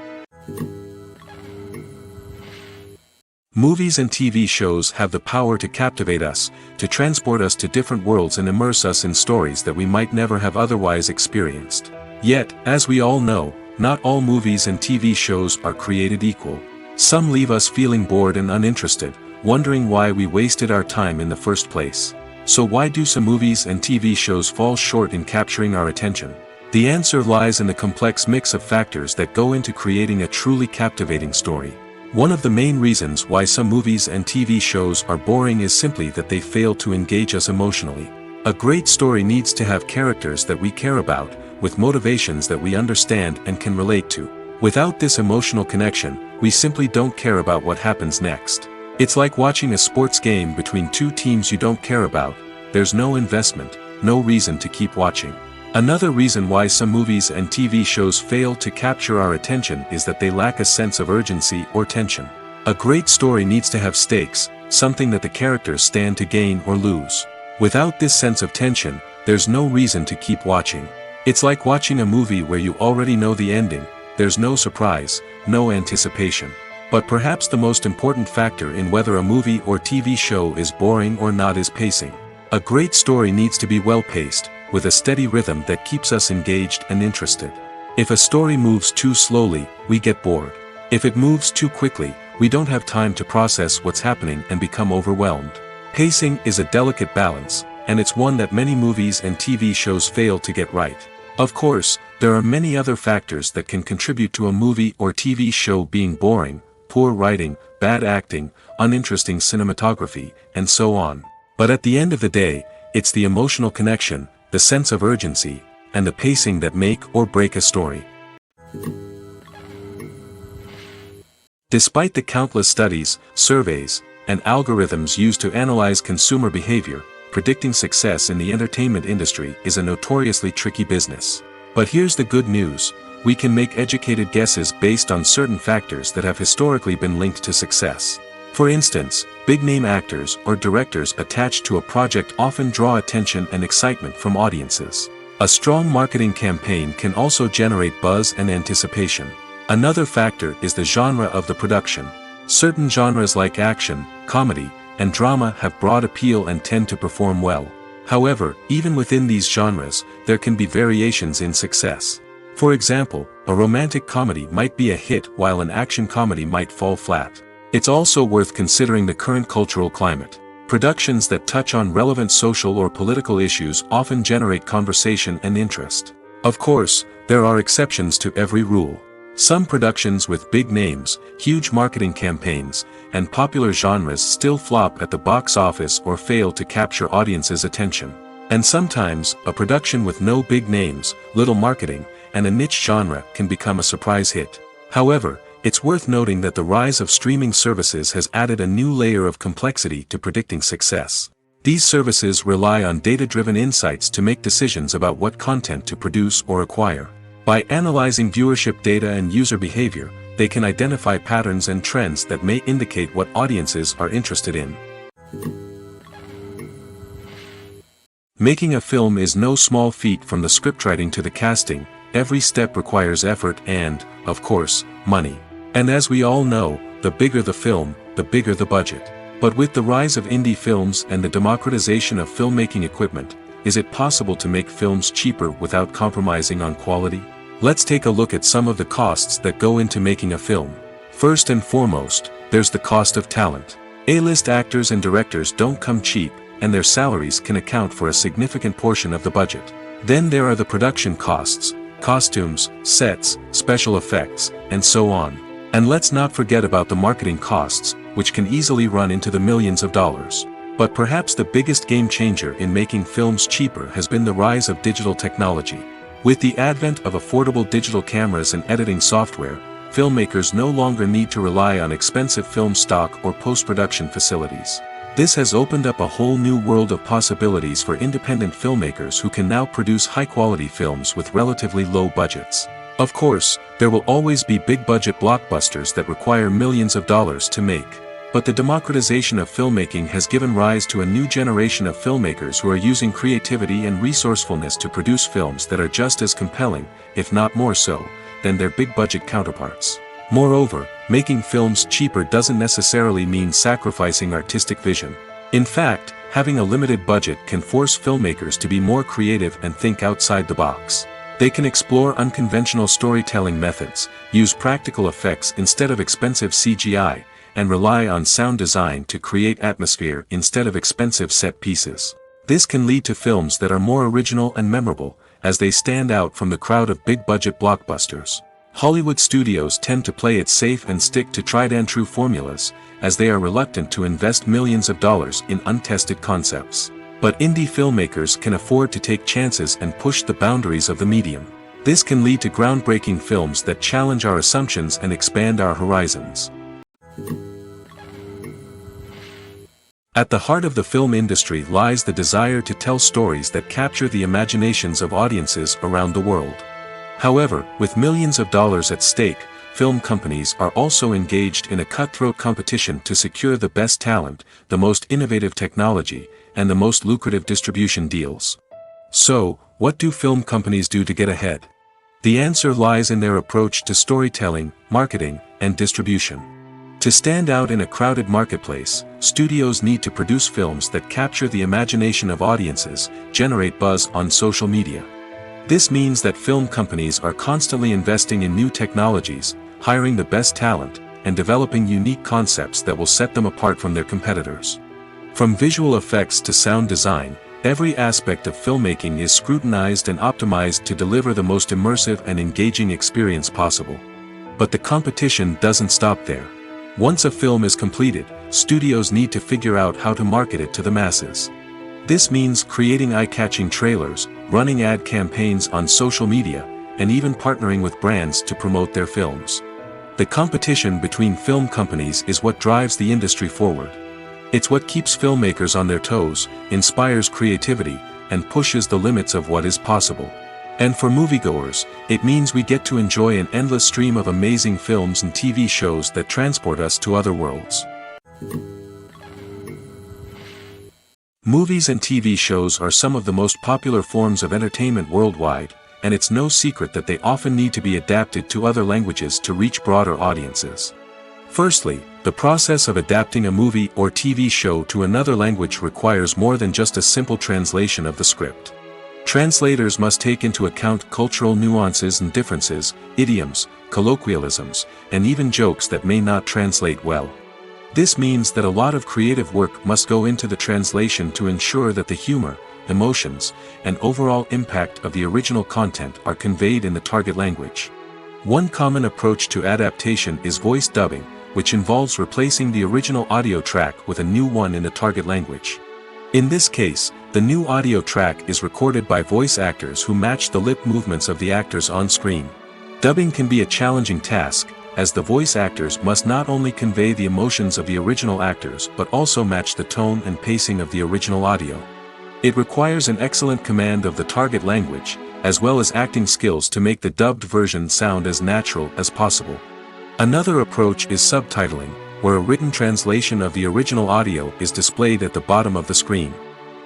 Movies and TV shows have the power to captivate us, to transport us to different worlds and immerse us in stories that we might never have otherwise experienced. Yet, as we all know, not all movies and TV shows are created equal. Some leave us feeling bored and uninterested, wondering why we wasted our time in the first place. So why do some movies and TV shows fall short in capturing our attention? The answer lies in the complex mix of factors that go into creating a truly captivating story. One of the main reasons why some movies and TV shows are boring is simply that they fail to engage us emotionally. A great story needs to have characters that we care about, with motivations that we understand and can relate to. Without this emotional connection, we simply don't care about what happens next. It's like watching a sports game between two teams you don't care about. There's no investment, no reason to keep watching. Another reason why some movies and TV shows fail to capture our attention is that they lack a sense of urgency or tension. A great story needs to have stakes, something that the characters stand to gain or lose. Without this sense of tension, there's no reason to keep watching. It's like watching a movie where you already know the ending. There's no surprise, no anticipation. But perhaps the most important factor in whether a movie or TV show is boring or not is pacing. A great story needs to be well-paced, with a steady rhythm that keeps us engaged and interested. If a story moves too slowly, we get bored. If it moves too quickly, we don't have time to process what's happening and become overwhelmed. Pacing is a delicate balance, and it's one that many movies and TV shows fail to get right. Of course, there are many other factors that can contribute to a movie or TV show being boring: poor writing, bad acting, uninteresting cinematography, and so on. But at the end of the day, it's the emotional connection, the sense of urgency, and the pacing that make or break a story. Despite the countless studies, surveys, and algorithms used to analyze consumer behavior, predicting success in the entertainment industry is a notoriously tricky business. But here's the good news: we can make educated guesses based on certain factors that have historically been linked to success. For instance, big-name actors or directors attached to a project often draw attention and excitement from audiences. A strong marketing campaign can also generate buzz and anticipation. Another factor is the genre of the production. Certain genres like action, comedy, and drama have broad appeal and tend to perform well. However, even within these genres, there can be variations in success. For example, a romantic comedy might be a hit while an action comedy might fall flat. It's also worth considering the current cultural climate. Productions that touch on relevant social or political issues often generate conversation and interest. Of course, there are exceptions to every rule. Some productions with big names, huge marketing campaigns, and popular genres still flop at the box office or fail to capture audiences' attention. And sometimes, a production with no big names, little marketing, and a niche genre can become a surprise hit. However, it's worth noting that the rise of streaming services has added a new layer of complexity to predicting success. These services rely on data-driven insights to make decisions about what content to produce or acquire. By analyzing viewership data and user behavior, they can identify patterns and trends that may indicate what audiences are interested in. Making a film is no small feat. From the scriptwriting to the casting, every step requires effort and, of course, money. And as we all know, the bigger the film, the bigger the budget. But with the rise of indie films and the democratization of filmmaking equipment, is it possible to make films cheaper without compromising on quality? Let's take a look at some of the costs that go into making a film. First and foremost, there's the cost of talent. A-list actors and directors don't come cheap, and their salaries can account for a significant portion of the budget. Then there are the production costs: costumes, sets, special effects, and so on. And let's not forget about the marketing costs, which can easily run into the millions of dollars. But perhaps the biggest game changer in making films cheaper has been the rise of digital technology. With the advent of affordable digital cameras and editing software, filmmakers no longer need to rely on expensive film stock or post-production facilities. This has opened up a whole new world of possibilities for independent filmmakers who can now produce high-quality films with relatively low budgets. Of course, there will always be big-budget blockbusters that require millions of dollars to make. But the democratization of filmmaking has given rise to a new generation of filmmakers who are using creativity and resourcefulness to produce films that are just as compelling, if not more so, than their big-budget counterparts. Moreover, making films cheaper doesn't necessarily mean sacrificing artistic vision. In fact, having a limited budget can force filmmakers to be more creative and think outside the box. They can explore unconventional storytelling methods, use practical effects instead of expensive CGI, and rely on sound design to create atmosphere instead of expensive set pieces. This can lead to films that are more original and memorable, as they stand out from the crowd of big-budget blockbusters. Hollywood studios tend to play it safe and stick to tried-and-true formulas, as they are reluctant to invest millions of dollars in untested concepts. But indie filmmakers can afford to take chances and push the boundaries of the medium. This can lead to groundbreaking films that challenge our assumptions and expand our horizons. At the heart of the film industry lies the desire to tell stories that capture the imaginations of audiences around the world. However, with millions of dollars at stake, film companies are also engaged in a cutthroat competition to secure the best talent, the most innovative technology, and the most lucrative distribution deals. So, what do film companies do to get ahead? The answer lies in their approach to storytelling, marketing, and distribution. To stand out in a crowded marketplace, studios need to produce films that capture the imagination of audiences, generate buzz on social media. This means that film companies are constantly investing in new technologies, hiring the best talent, and developing unique concepts that will set them apart from their competitors. From visual effects to sound design, every aspect of filmmaking is scrutinized and optimized to deliver the most immersive and engaging experience possible. But the competition doesn't stop there. Once a film is completed, studios need to figure out how to market it to the masses. This means creating eye-catching trailers, running ad campaigns on social media, and even partnering with brands to promote their films. The competition between film companies is what drives the industry forward. It's what keeps filmmakers on their toes, inspires creativity, and pushes the limits of what is possible. And for moviegoers, it means we get to enjoy an endless stream of amazing films and TV shows that transport us to other worlds. Movies and TV shows are some of the most popular forms of entertainment worldwide, and it's no secret that they often need to be adapted to other languages to reach broader audiences. Firstly, the process of adapting a movie or TV show to another language requires more than just a simple translation of the script. Translators must take into account cultural nuances and differences, idioms, colloquialisms, and even jokes that may not translate well. This means that a lot of creative work must go into the translation to ensure that the humor, emotions, and overall impact of the original content are conveyed in the target language. One common approach to adaptation is voice dubbing, which involves replacing the original audio track with a new one in the target language. In this case, the new audio track is recorded by voice actors who match the lip movements of the actors on screen. Dubbing can be a challenging task, as the voice actors must not only convey the emotions of the original actors but also match the tone and pacing of the original audio. It requires an excellent command of the target language, as well as acting skills to make the dubbed version sound as natural as possible. Another approach is subtitling, where a written translation of the original audio is displayed at the bottom of the screen.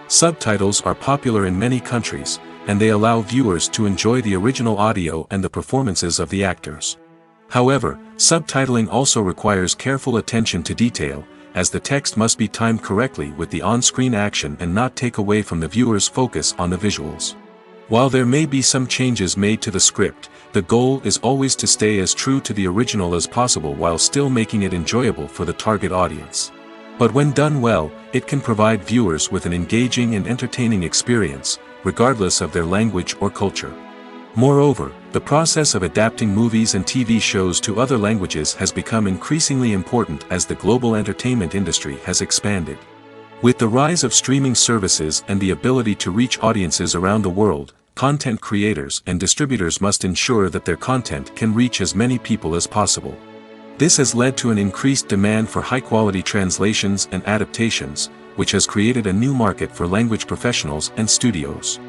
Subtitles are popular in many countries, and they allow viewers to enjoy the original audio and the performances of the actors. However, subtitling also requires careful attention to detail, as the text must be timed correctly with the on-screen action and not take away from the viewer's focus on the visuals. While there may be some changes made to the script, the goal is always to stay as true to the original as possible while still making it enjoyable for the target audience. But when done well, it can provide viewers with an engaging and entertaining experience, regardless of their language or culture. Moreover, the process of adapting movies and TV shows to other languages has become increasingly important as the global entertainment industry has expanded. With the rise of streaming services and the ability to reach audiences around the world, content creators and distributors must ensure that their content can reach as many people as possible. This has led to an increased demand for high-quality translations and adaptations, which has created a new market for language professionals and studios.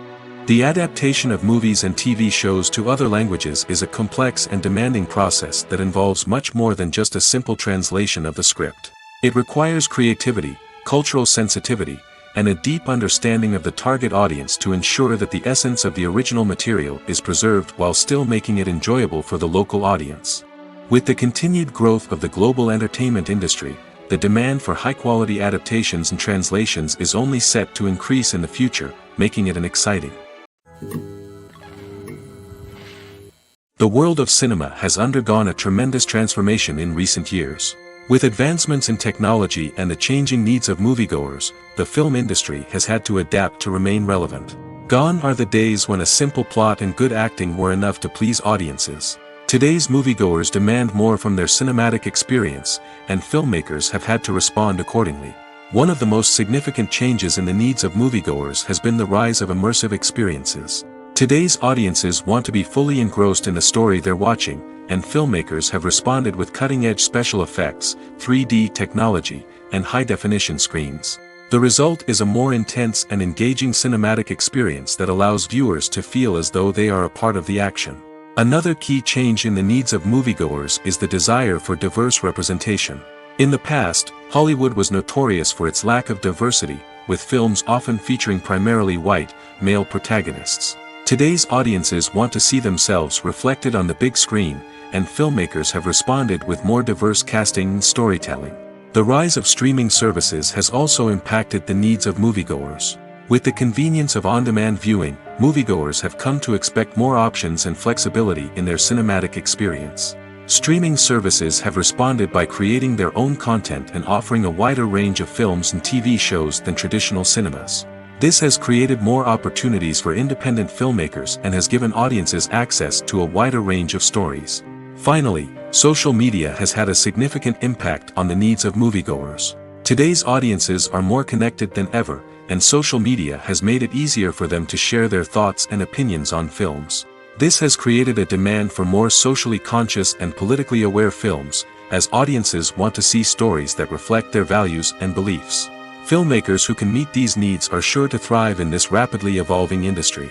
The adaptation of movies and TV shows to other languages is a complex and demanding process that involves much more than just a simple translation of the script. It requires creativity, cultural sensitivity, and a deep understanding of the target audience to ensure that the essence of the original material is preserved while still making it enjoyable for the local audience. With the continued growth of the global entertainment industry, the demand for high-quality adaptations and translations is only set to increase in the future, making it an exciting. The world of cinema has undergone a tremendous transformation in recent years. With advancements in technology and the changing needs of moviegoers, the film industry has had to adapt to remain relevant. Gone are the days when a simple plot and good acting were enough to please audiences. Today's moviegoers demand more from their cinematic experience, and filmmakers have had to respond accordingly. One of the most significant changes in the needs of moviegoers has been the rise of immersive experiences. Today's audiences want to be fully engrossed in the story they're watching, and filmmakers have responded with cutting-edge special effects, 3D technology, and high-definition screens. The result is a more intense and engaging cinematic experience that allows viewers to feel as though they are a part of the action. Another key change in the needs of moviegoers is the desire for diverse representation. In the past, Hollywood was notorious for its lack of diversity, with films often featuring primarily white, male protagonists. Today's audiences want to see themselves reflected on the big screen, and filmmakers have responded with more diverse casting and storytelling. The rise of streaming services has also impacted the needs of moviegoers. With the convenience of on-demand viewing, moviegoers have come to expect more options and flexibility in their cinematic experience. Streaming services have responded by creating their own content and offering a wider range of films and TV shows than traditional cinemas. This has created more opportunities for independent filmmakers and has given audiences access to a wider range of stories. Finally, social media has had a significant impact on the needs of moviegoers. Today's audiences are more connected than ever, and social media has made it easier for them to share their thoughts and opinions on films. This has created a demand for more socially conscious and politically aware films, as audiences want to see stories that reflect their values and beliefs. Filmmakers who can meet these needs are sure to thrive in this rapidly evolving industry.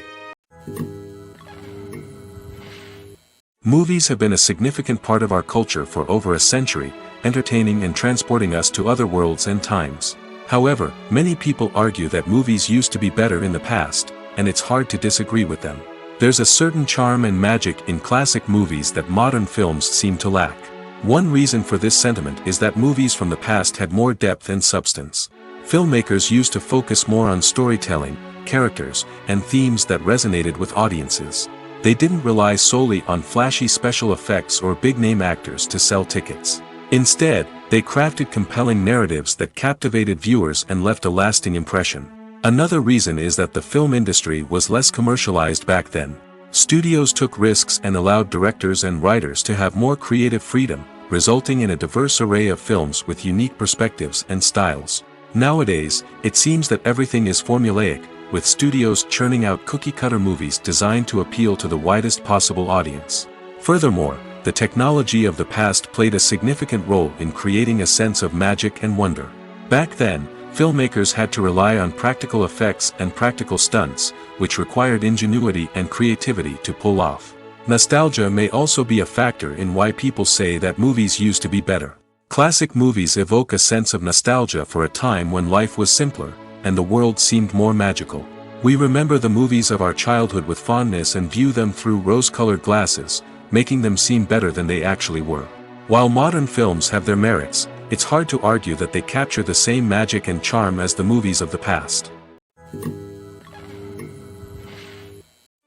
Movies have been a significant part of our culture for over a century, entertaining and transporting us to other worlds and times. However, many people argue that movies used to be better in the past, and it's hard to disagree with them. There's a certain charm and magic in classic movies that modern films seem to lack. One reason for this sentiment is that movies from the past had more depth and substance. Filmmakers used to focus more on storytelling, characters, and themes that resonated with audiences. They didn't rely solely on flashy special effects or big-name actors to sell tickets. Instead, they crafted compelling narratives that captivated viewers and left a lasting impression. Another reason is that the film industry was less commercialized back then. Studios took risks and allowed directors and writers to have more creative freedom, resulting in a diverse array of films with unique perspectives and styles. Nowadays, it seems that everything is formulaic, with studios churning out cookie-cutter movies designed to appeal to the widest possible audience. Furthermore, the technology of the past played a significant role in creating a sense of magic and wonder. Back then, filmmakers had to rely on practical effects and practical stunts, which required ingenuity and creativity to pull off. Nostalgia may also be a factor in why people say that movies used to be better. Classic movies evoke a sense of nostalgia for a time when life was simpler, and the world seemed more magical. We remember the movies of our childhood with fondness and view them through rose-colored glasses, making them seem better than they actually were. While modern films have their merits, it's hard to argue that they capture the same magic and charm as the movies of the past.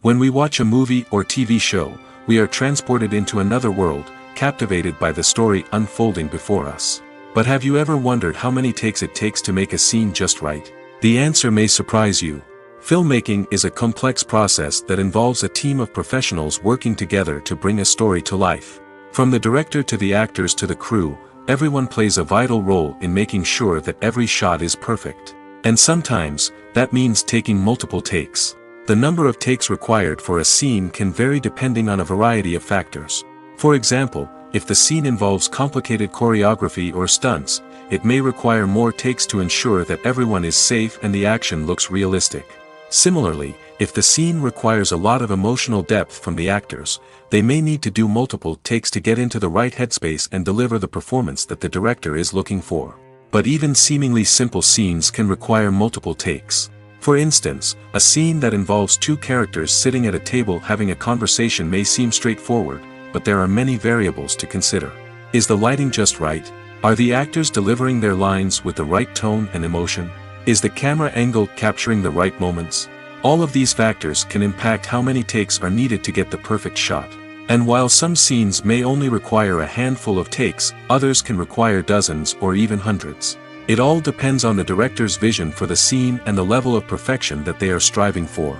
When we watch a movie or TV show, we are transported into another world, captivated by the story unfolding before us. But have you ever wondered how many takes it takes to make a scene just right? The answer may surprise you. Filmmaking is a complex process that involves a team of professionals working together to bring a story to life. From the director to the actors to the crew, everyone plays a vital role in making sure that every shot is perfect. And sometimes, that means taking multiple takes. The number of takes required for a scene can vary depending on a variety of factors. For example, if the scene involves complicated choreography or stunts, it may require more takes to ensure that everyone is safe and the action looks realistic. Similarly, if the scene requires a lot of emotional depth from the actors, they may need to do multiple takes to get into the right headspace and deliver the performance that the director is looking for. But even seemingly simple scenes can require multiple takes. For instance, a scene that involves two characters sitting at a table having a conversation may seem straightforward, but there are many variables to consider. Is the lighting just right? Are the actors delivering their lines with the right tone and emotion? Is the camera angle capturing the right moments? All of these factors can impact how many takes are needed to get the perfect shot. And while some scenes may only require a handful of takes, others can require dozens or even hundreds. It all depends on the director's vision for the scene and the level of perfection that they are striving for.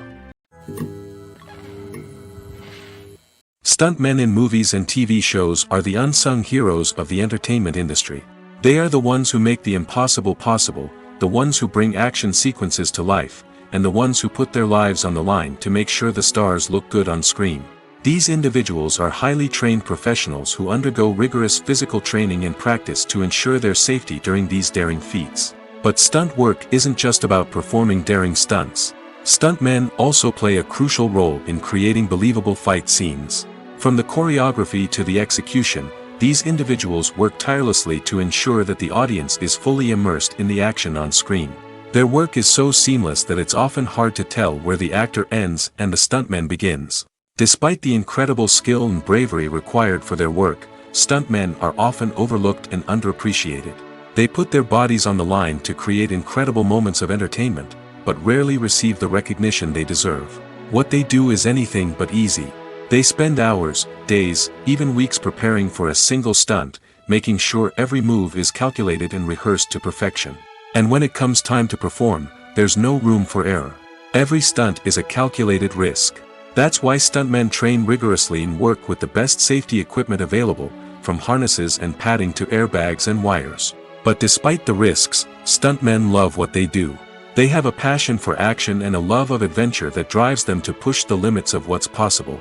Stuntmen in movies and TV shows are the unsung heroes of the entertainment industry. They are the ones who make the impossible possible, the ones who bring action sequences to life, and the ones who put their lives on the line to make sure the stars look good on screen. These individuals are highly trained professionals who undergo rigorous physical training and practice to ensure their safety during these daring feats. But stunt work isn't just about performing daring stunts. Stuntmen also play a crucial role in creating believable fight scenes. From the choreography to the execution, these individuals work tirelessly to ensure that the audience is fully immersed in the action on screen. Their work is so seamless that it's often hard to tell where the actor ends and the stuntman begins. Despite the incredible skill and bravery required for their work, stuntmen are often overlooked and underappreciated. They put their bodies on the line to create incredible moments of entertainment, but rarely receive the recognition they deserve. What they do is anything but easy. They spend hours, days, even weeks preparing for a single stunt, making sure every move is calculated and rehearsed to perfection. And when it comes time to perform, there's no room for error. Every stunt is a calculated risk. That's why stuntmen train rigorously and work with the best safety equipment available, from harnesses and padding to airbags and wires. But despite the risks, stuntmen love what they do. They have a passion for action and a love of adventure that drives them to push the limits of what's possible.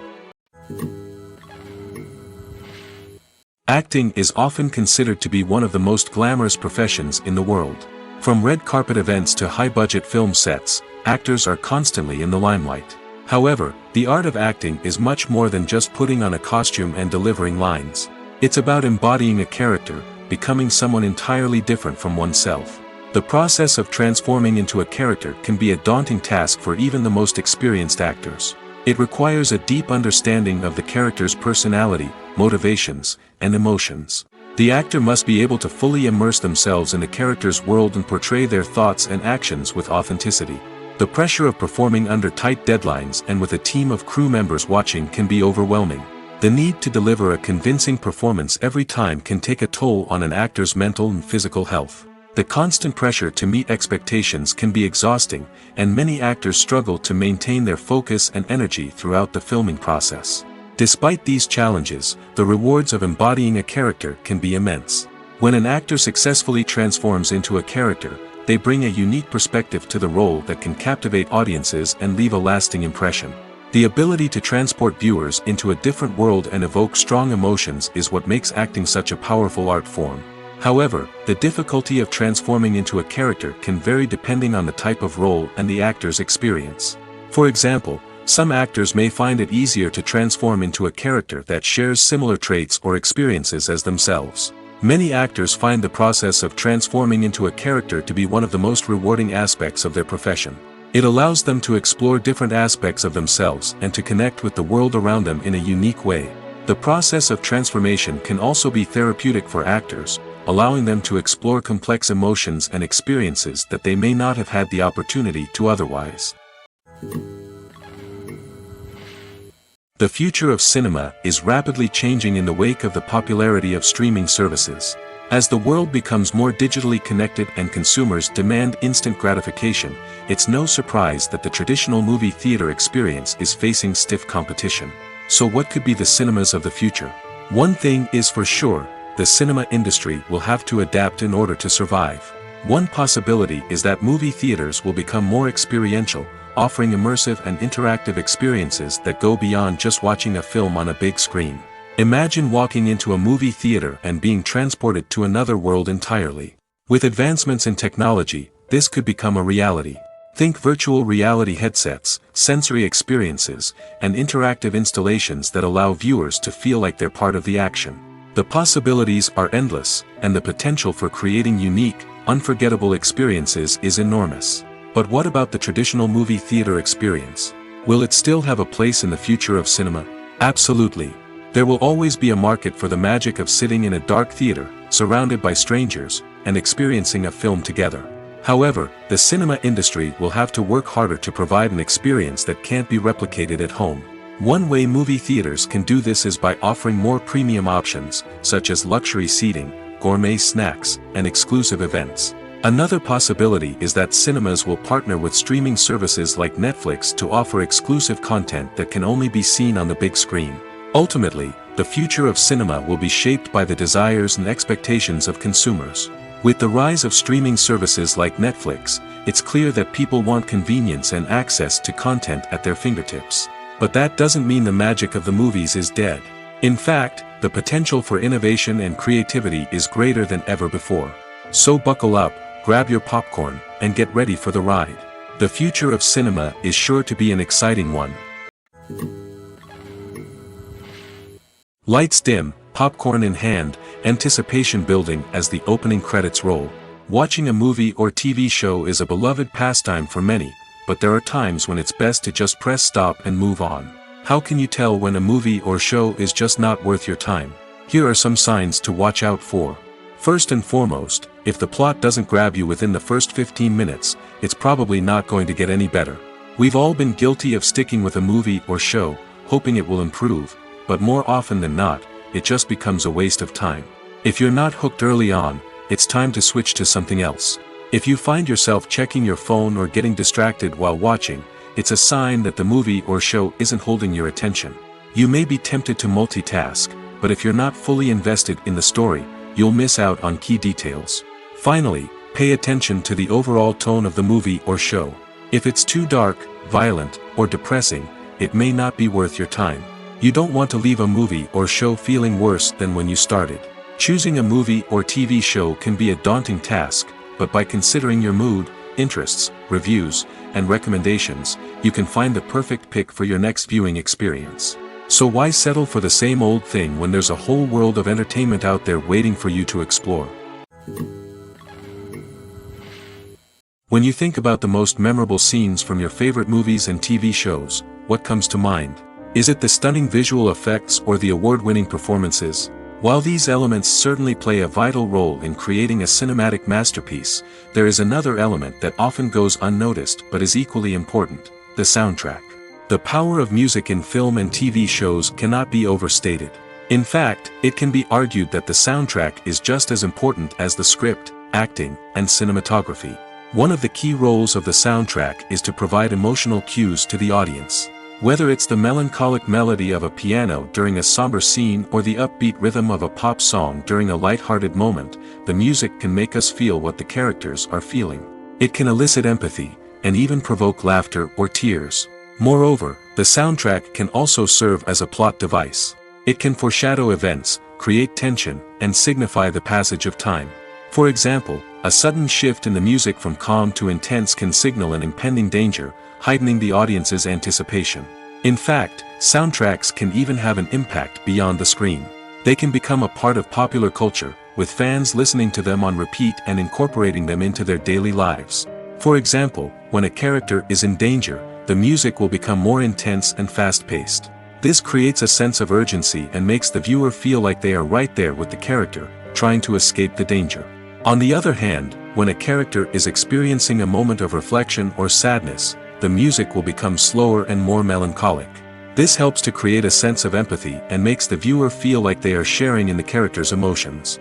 Acting is often considered to be one of the most glamorous professions in the world. From red carpet events to high-budget film sets, actors are constantly in the limelight. However, the art of acting is much more than just putting on a costume and delivering lines. It's about embodying a character, becoming someone entirely different from oneself. The process of transforming into a character can be a daunting task for even the most experienced actors. It requires a deep understanding of the character's personality, motivations, and emotions. The actor must be able to fully immerse themselves in the character's world and portray their thoughts and actions with authenticity. The pressure of performing under tight deadlines and with a team of crew members watching can be overwhelming. The need to deliver a convincing performance every time can take a toll on an actor's mental and physical health. The constant pressure to meet expectations can be exhausting, and many actors struggle to maintain their focus and energy throughout the filming process. Despite these challenges, the rewards of embodying a character can be immense. When an actor successfully transforms into a character, they bring a unique perspective to the role that can captivate audiences and leave a lasting impression. The ability to transport viewers into a different world and evoke strong emotions is what makes acting such a powerful art form. However, the difficulty of transforming into a character can vary depending on the type of role and the actor's experience. For example, some actors may find it easier to transform into a character that shares similar traits or experiences as themselves. Many actors find the process of transforming into a character to be one of the most rewarding aspects of their profession. It allows them to explore different aspects of themselves and to connect with the world around them in a unique way. The process of transformation can also be therapeutic for actors, allowing them to explore complex emotions and experiences that they may not have had the opportunity to otherwise. The future of cinema is rapidly changing in the wake of the popularity of streaming services. As the world becomes more digitally connected and consumers demand instant gratification, it's no surprise that the traditional movie theater experience is facing stiff competition. So what could be the cinemas of the future? One thing is for sure, the cinema industry will have to adapt in order to survive. One possibility is that movie theaters will become more experiential, offering immersive and interactive experiences that go beyond just watching a film on a big screen. Imagine walking into a movie theater and being transported to another world entirely. With advancements in technology, this could become a reality. Think virtual reality headsets, sensory experiences, and interactive installations that allow viewers to feel like they're part of the action. The possibilities are endless, and the potential for creating unique, unforgettable experiences is enormous. But what about the traditional movie theater experience? Will it still have a place in the future of cinema? Absolutely. There will always be a market for the magic of sitting in a dark theater, surrounded by strangers, and experiencing a film together. However, the cinema industry will have to work harder to provide an experience that can't be replicated at home. One way movie theaters can do this is by offering more premium options, such as luxury seating, gourmet snacks, and exclusive events. Another possibility is that cinemas will partner with streaming services like Netflix to offer exclusive content that can only be seen on the big screen. Ultimately, the future of cinema will be shaped by the desires and expectations of consumers. With the rise of streaming services like Netflix, it's clear that people want convenience and access to content at their fingertips. But that doesn't mean the magic of the movies is dead. In fact, the potential for innovation and creativity is greater than ever before. So buckle up, grab your popcorn, and get ready for the ride. The future of cinema is sure to be an exciting one. Lights dim, popcorn in hand, anticipation building as the opening credits roll. Watching a movie or TV show is a beloved pastime for many, but there are times when it's best to just press stop and move on. How can you tell when a movie or show is just not worth your time? Here are some signs to watch out for. First and foremost, if the plot doesn't grab you within the first 15 minutes, it's probably not going to get any better. We've all been guilty of sticking with a movie or show, hoping it will improve, but more often than not, it just becomes a waste of time. If you're not hooked early on, it's time to switch to something else. If you find yourself checking your phone or getting distracted while watching, it's a sign that the movie or show isn't holding your attention. You may be tempted to multitask, but if you're not fully invested in the story, you'll miss out on key details. Finally, pay attention to the overall tone of the movie or show. If it's too dark, violent, or depressing, it may not be worth your time. You don't want to leave a movie or show feeling worse than when you started. Choosing a movie or TV show can be a daunting task, but by considering your mood, interests, reviews, and recommendations, you can find the perfect pick for your next viewing experience. So why settle for the same old thing when there's a whole world of entertainment out there waiting for you to explore? When you think about the most memorable scenes from your favorite movies and TV shows, what comes to mind? Is it the stunning visual effects or the award-winning performances? While these elements certainly play a vital role in creating a cinematic masterpiece, there is another element that often goes unnoticed but is equally important: the soundtrack. The power of music in film and TV shows cannot be overstated. In fact, it can be argued that the soundtrack is just as important as the script, acting, and cinematography. One of the key roles of the soundtrack is to provide emotional cues to the audience. Whether it's the melancholic melody of a piano during a somber scene or the upbeat rhythm of a pop song during a light-hearted moment, the music can make us feel what the characters are feeling. It can elicit empathy, and even provoke laughter or tears. Moreover, the soundtrack can also serve as a plot device. It can foreshadow events, create tension, and signify the passage of time. For example, a sudden shift in the music from calm to intense can signal an impending danger, heightening the audience's anticipation. In fact, soundtracks can even have an impact beyond the screen. They can become a part of popular culture, with fans listening to them on repeat and incorporating them into their daily lives. For example, when a character is in danger, the music will become more intense and fast-paced. This creates a sense of urgency and makes the viewer feel like they are right there with the character, trying to escape the danger. On the other hand, when a character is experiencing a moment of reflection or sadness, the music will become slower and more melancholic. This helps to create a sense of empathy and makes the viewer feel like they are sharing in the character's emotions.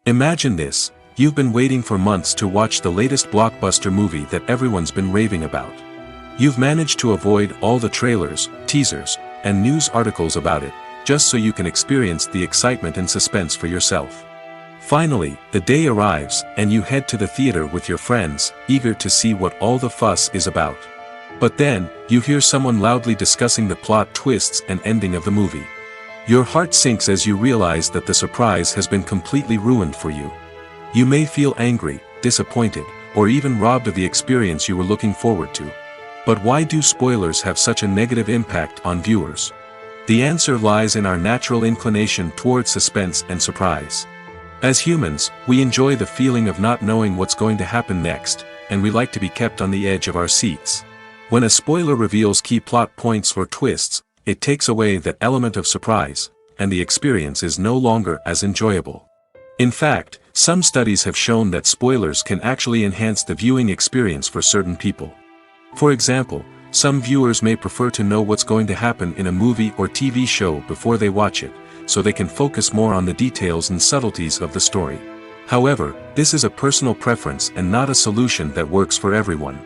Imagine this: you've been waiting for months to watch the latest blockbuster movie that everyone's been raving about. You've managed to avoid all the trailers, teasers, and news articles about it, just so you can experience the excitement and suspense for yourself. Finally, the day arrives, and you head to the theater with your friends, eager to see what all the fuss is about. But then, you hear someone loudly discussing the plot twists and ending of the movie. Your heart sinks as you realize that the surprise has been completely ruined for you. You may feel angry, disappointed, or even robbed of the experience you were looking forward to. But why do spoilers have such a negative impact on viewers? The answer lies in our natural inclination towards suspense and surprise. As humans, we enjoy the feeling of not knowing what's going to happen next, and we like to be kept on the edge of our seats. When a spoiler reveals key plot points or twists, it takes away that element of surprise, and the experience is no longer as enjoyable. In fact, some studies have shown that spoilers can actually enhance the viewing experience for certain people. For example, some viewers may prefer to know what's going to happen in a movie or TV show before they watch it, so they can focus more on the details and subtleties of the story. However, this is a personal preference and not a solution that works for everyone.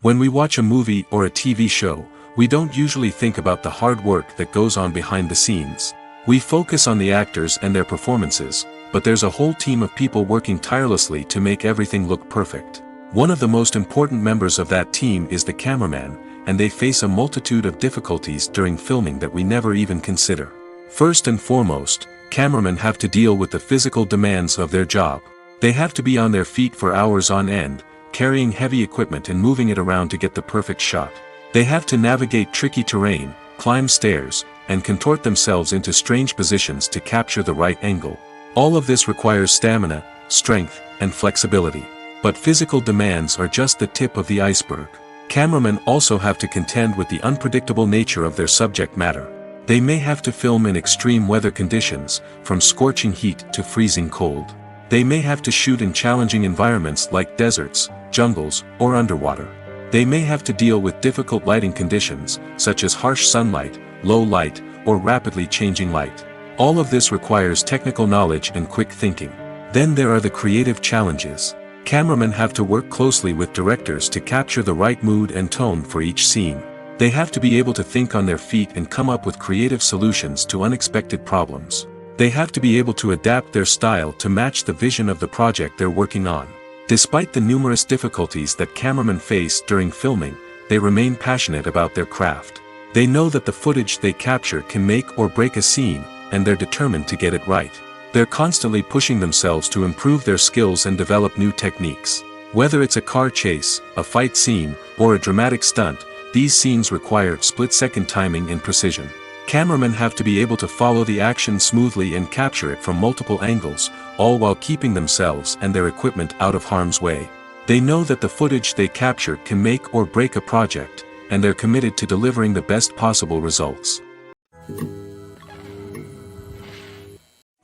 When we watch a movie or a TV show, We don't usually think about the hard work that goes on behind the scenes. We focus on the actors and their performances, but there's a whole team of people working tirelessly to make everything look perfect. One of the most important members of that team is the cameraman, and they face a multitude of difficulties during filming that we never even consider. First and foremost, cameramen have to deal with the physical demands of their job. They have to be on their feet for hours on end, carrying heavy equipment and moving it around to get the perfect shot. They have to navigate tricky terrain, climb stairs, and contort themselves into strange positions to capture the right angle. All of this requires stamina, strength, and flexibility. But physical demands are just the tip of the iceberg. Cameramen also have to contend with the unpredictable nature of their subject matter. They may have to film in extreme weather conditions, from scorching heat to freezing cold. They may have to shoot in challenging environments like deserts, jungles, or underwater. They may have to deal with difficult lighting conditions, such as harsh sunlight, low light, or rapidly changing light. All of this requires technical knowledge and quick thinking. Then there are the creative challenges. Cameramen have to work closely with directors to capture the right mood and tone for each scene. They have to be able to think on their feet and come up with creative solutions to unexpected problems. They have to be able to adapt their style to match the vision of the project they're working on. Despite the numerous difficulties that cameramen face during filming, they remain passionate about their craft. They know that the footage they capture can make or break a scene, and they're determined to get it right. They're constantly pushing themselves to improve their skills and develop new techniques. Whether it's a car chase, a fight scene, or a dramatic stunt, these scenes require split-second timing and precision. Cameramen have to be able to follow the action smoothly and capture it from multiple angles, all while keeping themselves and their equipment out of harm's way. They know that the footage they capture can make or break a project, and they're committed to delivering the best possible results.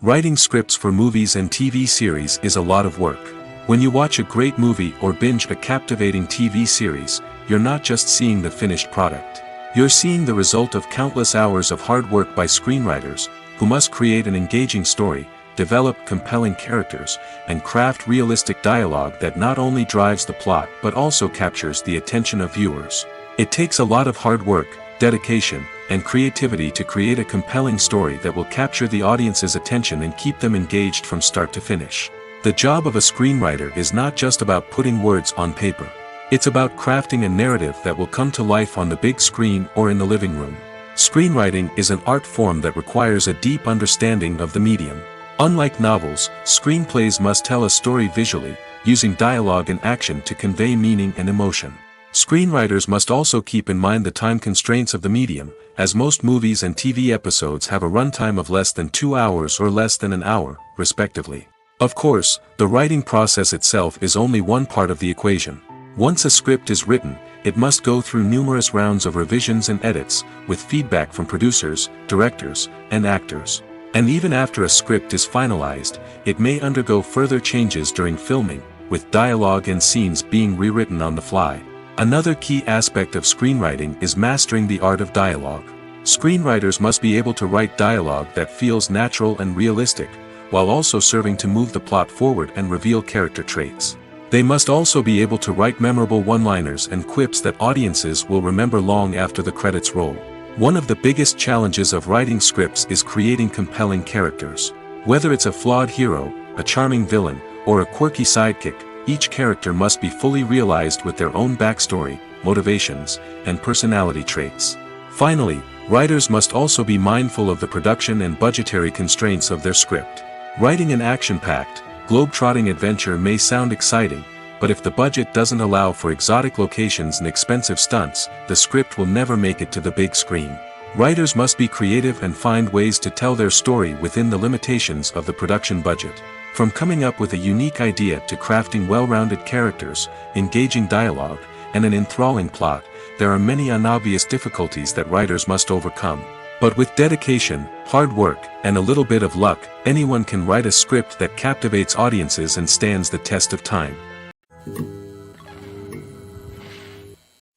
Writing scripts for movies and TV series is a lot of work. When you watch a great movie or binge a captivating TV series, you're not just seeing the finished product. You're seeing the result of countless hours of hard work by screenwriters, who must create an engaging story, develop compelling characters, and craft realistic dialogue that not only drives the plot but also captures the attention of viewers. It takes a lot of hard work, dedication, and creativity to create a compelling story that will capture the audience's attention and keep them engaged from start to finish. The job of a screenwriter is not just about putting words on paper. It's about crafting a narrative that will come to life on the big screen or in the living room. Screenwriting is an art form that requires a deep understanding of the medium. Unlike novels, screenplays must tell a story visually, using dialogue and action to convey meaning and emotion. Screenwriters must also keep in mind the time constraints of the medium, as most movies and TV episodes have a runtime of less than 2 hours or less than an hour, respectively. Of course, the writing process itself is only one part of the equation. Once a script is written, it must go through numerous rounds of revisions and edits, with feedback from producers, directors, and actors. And even after a script is finalized, it may undergo further changes during filming, with dialogue and scenes being rewritten on the fly. Another key aspect of screenwriting is mastering the art of dialogue. Screenwriters must be able to write dialogue that feels natural and realistic, while also serving to move the plot forward and reveal character traits. They must also be able to write memorable one-liners and quips that audiences will remember long after the credits roll. One of the biggest challenges of writing scripts is creating compelling characters. Whether it's a flawed hero, a charming villain, or a quirky sidekick, each character must be fully realized with their own backstory, motivations, and personality traits. Finally, writers must also be mindful of the production and budgetary constraints of their script. Writing an action-packed, globe-trotting adventure may sound exciting, but if the budget doesn't allow for exotic locations and expensive stunts, the script will never make it to the big screen. Writers must be creative and find ways to tell their story within the limitations of the production budget. From coming up with a unique idea to crafting well-rounded characters, engaging dialogue, and an enthralling plot, there are many unobvious difficulties that writers must overcome. But with dedication, hard work, and a little bit of luck, anyone can write a script that captivates audiences and stands the test of time.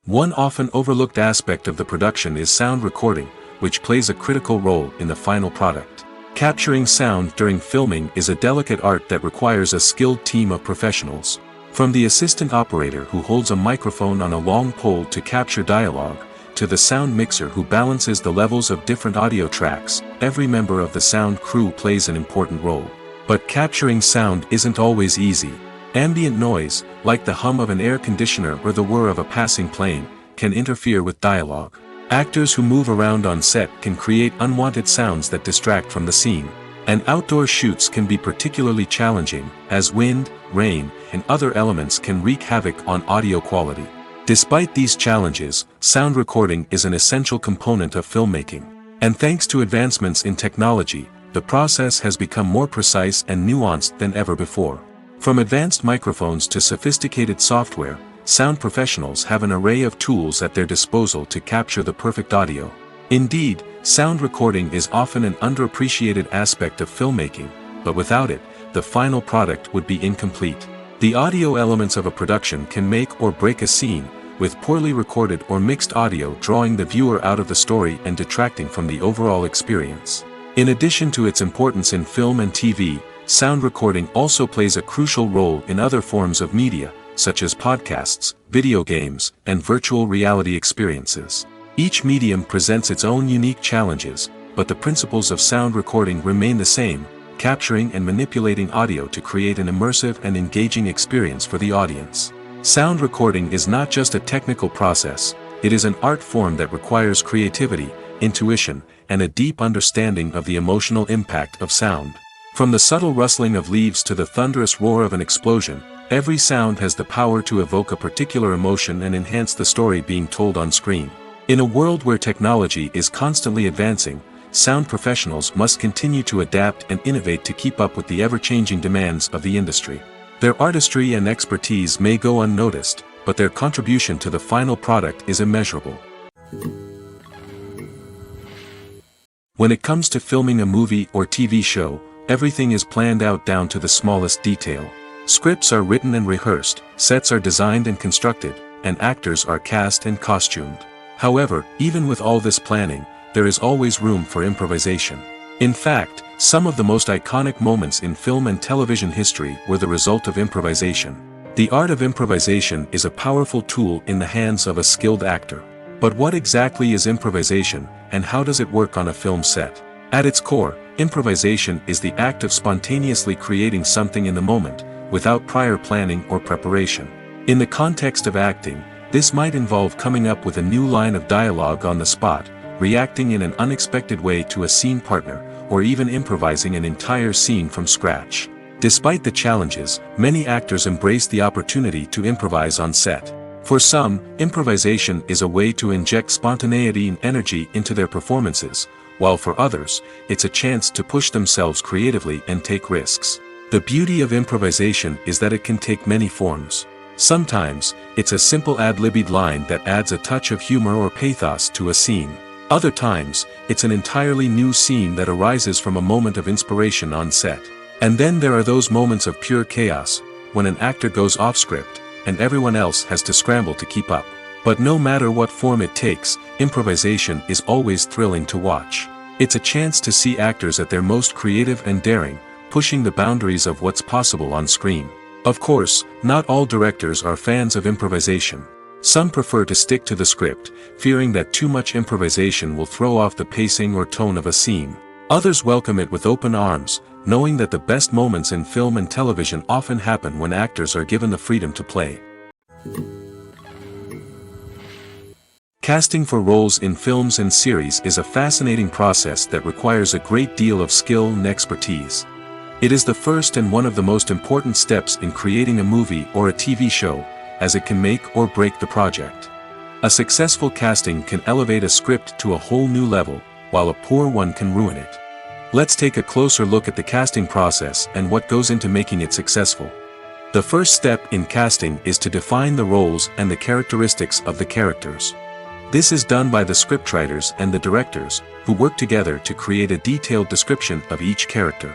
One often overlooked aspect of the production is sound recording, which plays a critical role in the final product. Capturing sound during filming is a delicate art that requires a skilled team of professionals. From the assistant operator who holds a microphone on a long pole to capture dialogue, to the sound mixer who balances the levels of different audio tracks, every member of the sound crew plays an important role. But capturing sound isn't always easy. Ambient noise, like the hum of an air conditioner or the whir of a passing plane, can interfere with dialogue. Actors who move around on set can create unwanted sounds that distract from the scene. And outdoor shoots can be particularly challenging, as wind, rain, and other elements can wreak havoc on audio quality. Despite these challenges, sound recording is an essential component of filmmaking. And thanks to advancements in technology, the process has become more precise and nuanced than ever before. From advanced microphones to sophisticated software, sound professionals have an array of tools at their disposal to capture the perfect audio. Indeed, sound recording is often an underappreciated aspect of filmmaking, but without it, the final product would be incomplete. The audio elements of a production can make or break a scene, with poorly recorded or mixed audio drawing the viewer out of the story and detracting from the overall experience. In addition to its importance in film and TV, sound recording also plays a crucial role in other forms of media, such as podcasts, video games, and virtual reality experiences. Each medium presents its own unique challenges, but the principles of sound recording remain the same, capturing and manipulating audio to create an immersive and engaging experience for the audience. Sound recording is not just a technical process, it is an art form that requires creativity, intuition, and a deep understanding of the emotional impact of sound. From the subtle rustling of leaves to the thunderous roar of an explosion, every sound has the power to evoke a particular emotion and enhance the story being told on screen. In a world where technology is constantly advancing, sound professionals must continue to adapt and innovate to keep up with the ever-changing demands of the industry. Their artistry and expertise may go unnoticed, but their contribution to the final product is immeasurable. When it comes to filming a movie or TV show, everything is planned out down to the smallest detail. Scripts are written and rehearsed, sets are designed and constructed, and actors are cast and costumed. However, even with all this planning, there is always room for improvisation. In fact, some of the most iconic moments in film and television history were the result of improvisation. The art of improvisation is a powerful tool in the hands of a skilled actor. But what exactly is improvisation, and how does it work on a film set? At its core, improvisation is the act of spontaneously creating something in the moment, without prior planning or preparation. In the context of acting, this might involve coming up with a new line of dialogue on the spot, reacting in an unexpected way to a scene partner, or even improvising an entire scene from scratch. Despite the challenges, many actors embrace the opportunity to improvise on set. For some, improvisation is a way to inject spontaneity and energy into their performances, while for others, it's a chance to push themselves creatively and take risks. The beauty of improvisation is that it can take many forms. Sometimes, it's a simple ad-libbed line that adds a touch of humor or pathos to a scene. Other times, it's an entirely new scene that arises from a moment of inspiration on set. And then there are those moments of pure chaos, when an actor goes off script, and everyone else has to scramble to keep up. But no matter what form it takes, improvisation is always thrilling to watch. It's a chance to see actors at their most creative and daring, pushing the boundaries of what's possible on screen. Of course, not all directors are fans of improvisation. Some prefer to stick to the script, fearing that too much improvisation will throw off the pacing or tone of a scene. Others welcome it with open arms, knowing that the best moments in film and television often happen when actors are given the freedom to play. Casting for roles in films and series is a fascinating process that requires a great deal of skill and expertise. It is the first and one of the most important steps in creating a movie or a TV show, as it can make or break the project. A successful casting can elevate a script to a whole new level, while a poor one can ruin it. Let's take a closer look at the casting process and what goes into making it successful. The first step in casting is to define the roles and the characteristics of the characters. This is done by the scriptwriters and the directors, who work together to create a detailed description of each character.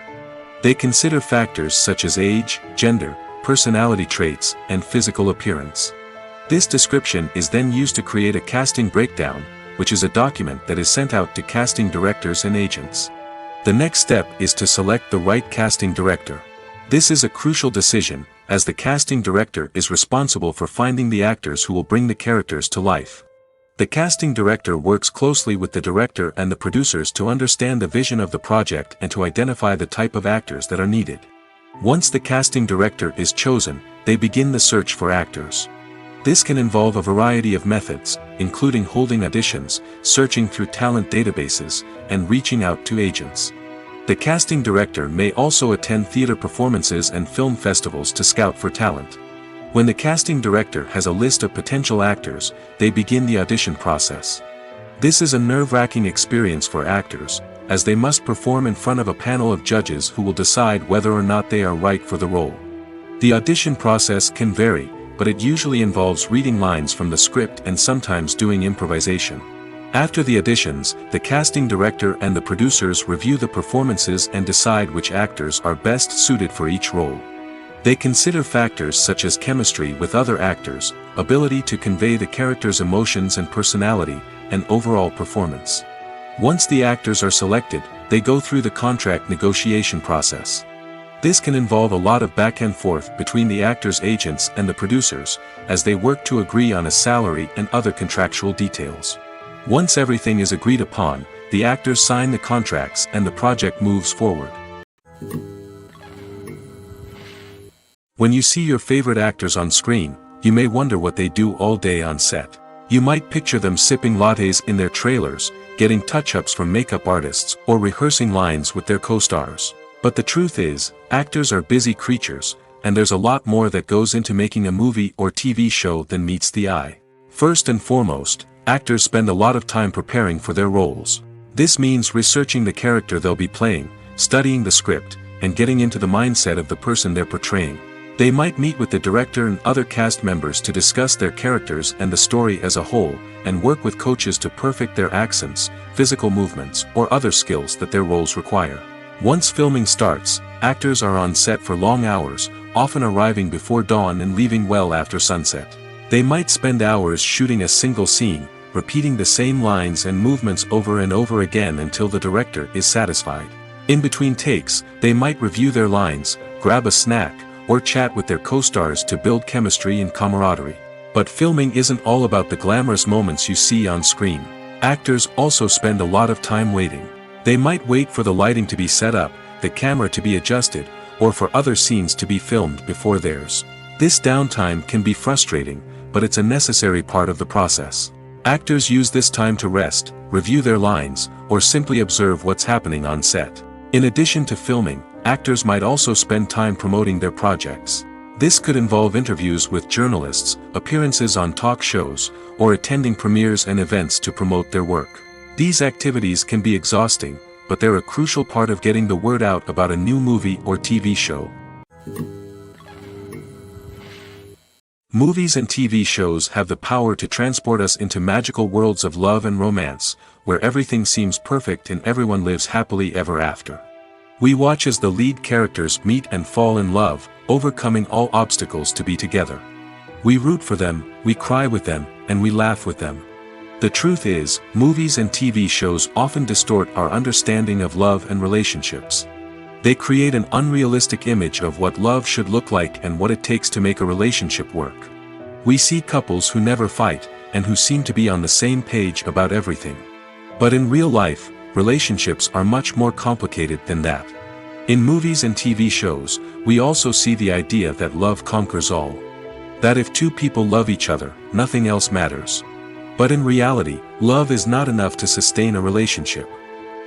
They consider factors such as age, gender, personality traits, and physical appearance. This description is then used to create a casting breakdown, which is a document that is sent out to casting directors and agents. The next step is to select the right casting director. This is a crucial decision, as the casting director is responsible for finding the actors who will bring the characters to life. The casting director works closely with the director and the producers to understand the vision of the project and to identify the type of actors that are needed. Once the casting director is chosen, they begin the search for actors. This can involve a variety of methods, including holding auditions, searching through talent databases, and reaching out to agents. The casting director may also attend theater performances and film festivals to scout for talent. When the casting director has a list of potential actors, they begin the audition process. This is a nerve-wracking experience for actors, as they must perform in front of a panel of judges who will decide whether or not they are right for the role. The audition process can vary, but it usually involves reading lines from the script and sometimes doing improvisation. After the auditions, the casting director and the producers review the performances and decide which actors are best suited for each role. They consider factors such as chemistry with other actors, ability to convey the character's emotions and personality, and overall performance. Once the actors are selected, they go through the contract negotiation process. This can involve a lot of back and forth between the actors' agents and the producers, as they work to agree on a salary and other contractual details. Once everything is agreed upon, the actors sign the contracts and the project moves forward. When you see your favorite actors on screen, you may wonder what they do all day on set. You might picture them sipping lattes in their trailers, getting touch-ups from makeup artists, or rehearsing lines with their co-stars. But the truth is, actors are busy creatures, and there's a lot more that goes into making a movie or TV show than meets the eye. First and foremost, actors spend a lot of time preparing for their roles. This means researching the character they'll be playing, studying the script, and getting into the mindset of the person they're portraying. They might meet with the director and other cast members to discuss their characters and the story as a whole, and work with coaches to perfect their accents, physical movements, or other skills that their roles require. Once filming starts, actors are on set for long hours, often arriving before dawn and leaving well after sunset. They might spend hours shooting a single scene, repeating the same lines and movements over and over again until the director is satisfied. In between takes, they might review their lines, grab a snack, or chat with their co-stars to build chemistry and camaraderie. But filming isn't all about the glamorous moments you see on screen. Actors also spend a lot of time waiting. They might wait for the lighting to be set up, the camera to be adjusted, or for other scenes to be filmed before theirs. This downtime can be frustrating, but it's a necessary part of the process. Actors use this time to rest, review their lines, or simply observe what's happening on set. In addition to filming, actors might also spend time promoting their projects. This could involve interviews with journalists, appearances on talk shows, or attending premieres and events to promote their work. These activities can be exhausting, but they're a crucial part of getting the word out about a new movie or TV show. Movies and TV shows have the power to transport us into magical worlds of love and romance, where everything seems perfect and everyone lives happily ever after. We watch as the lead characters meet and fall in love, overcoming all obstacles to be together. We root for them, we cry with them, and we laugh with them. The truth is, movies and TV shows often distort our understanding of love and relationships. They create an unrealistic image of what love should look like and what it takes to make a relationship work. We see couples who never fight, and who seem to be on the same page about everything. But in real life, relationships are much more complicated than that. In movies and TV shows, we also see the idea that love conquers all. That if two people love each other, nothing else matters. But in reality, love is not enough to sustain a relationship.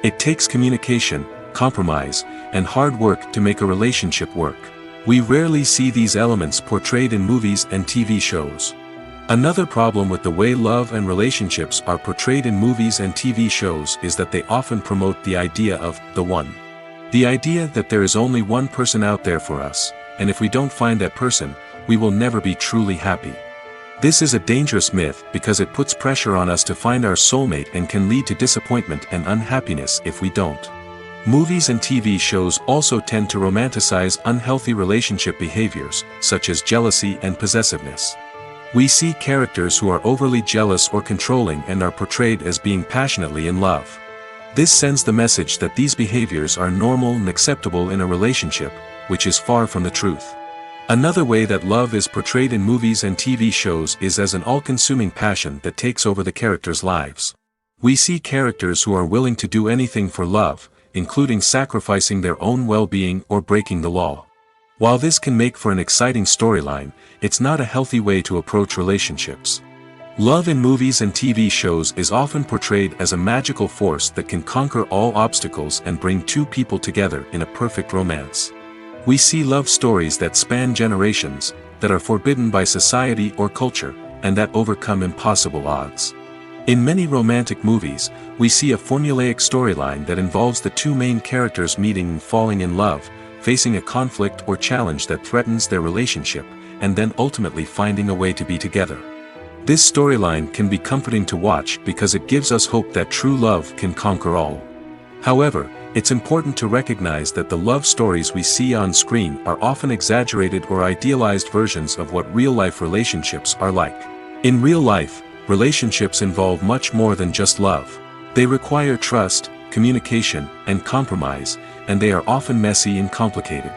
It takes communication, compromise, and hard work to make a relationship work. We rarely see these elements portrayed in movies and TV shows. Another problem with the way love and relationships are portrayed in movies and TV shows is that they often promote the idea of the one. The idea that there is only one person out there for us, and if we don't find that person, we will never be truly happy. This is a dangerous myth because it puts pressure on us to find our soulmate and can lead to disappointment and unhappiness if we don't. Movies and TV shows also tend to romanticize unhealthy relationship behaviors, such as jealousy and possessiveness. We see characters who are overly jealous or controlling and are portrayed as being passionately in love. This sends the message that these behaviors are normal and acceptable in a relationship, which is far from the truth. Another way that love is portrayed in movies and TV shows is as an all-consuming passion that takes over the characters' lives. We see characters who are willing to do anything for love, including sacrificing their own well-being or breaking the law. While this can make for an exciting storyline, it's not a healthy way to approach relationships. Love in movies and TV shows is often portrayed as a magical force that can conquer all obstacles and bring two people together in a perfect romance. We see love stories that span generations, that are forbidden by society or culture, and that overcome impossible odds. In many romantic movies, we see a formulaic storyline that involves the two main characters meeting and falling in love, facing a conflict or challenge that threatens their relationship, and then ultimately finding a way to be together. This storyline can be comforting to watch because it gives us hope that true love can conquer all. However, it's important to recognize that the love stories we see on screen are often exaggerated or idealized versions of what real-life relationships are like. In real life, relationships involve much more than just love. They require trust, communication, and compromise, and they are often messy and complicated.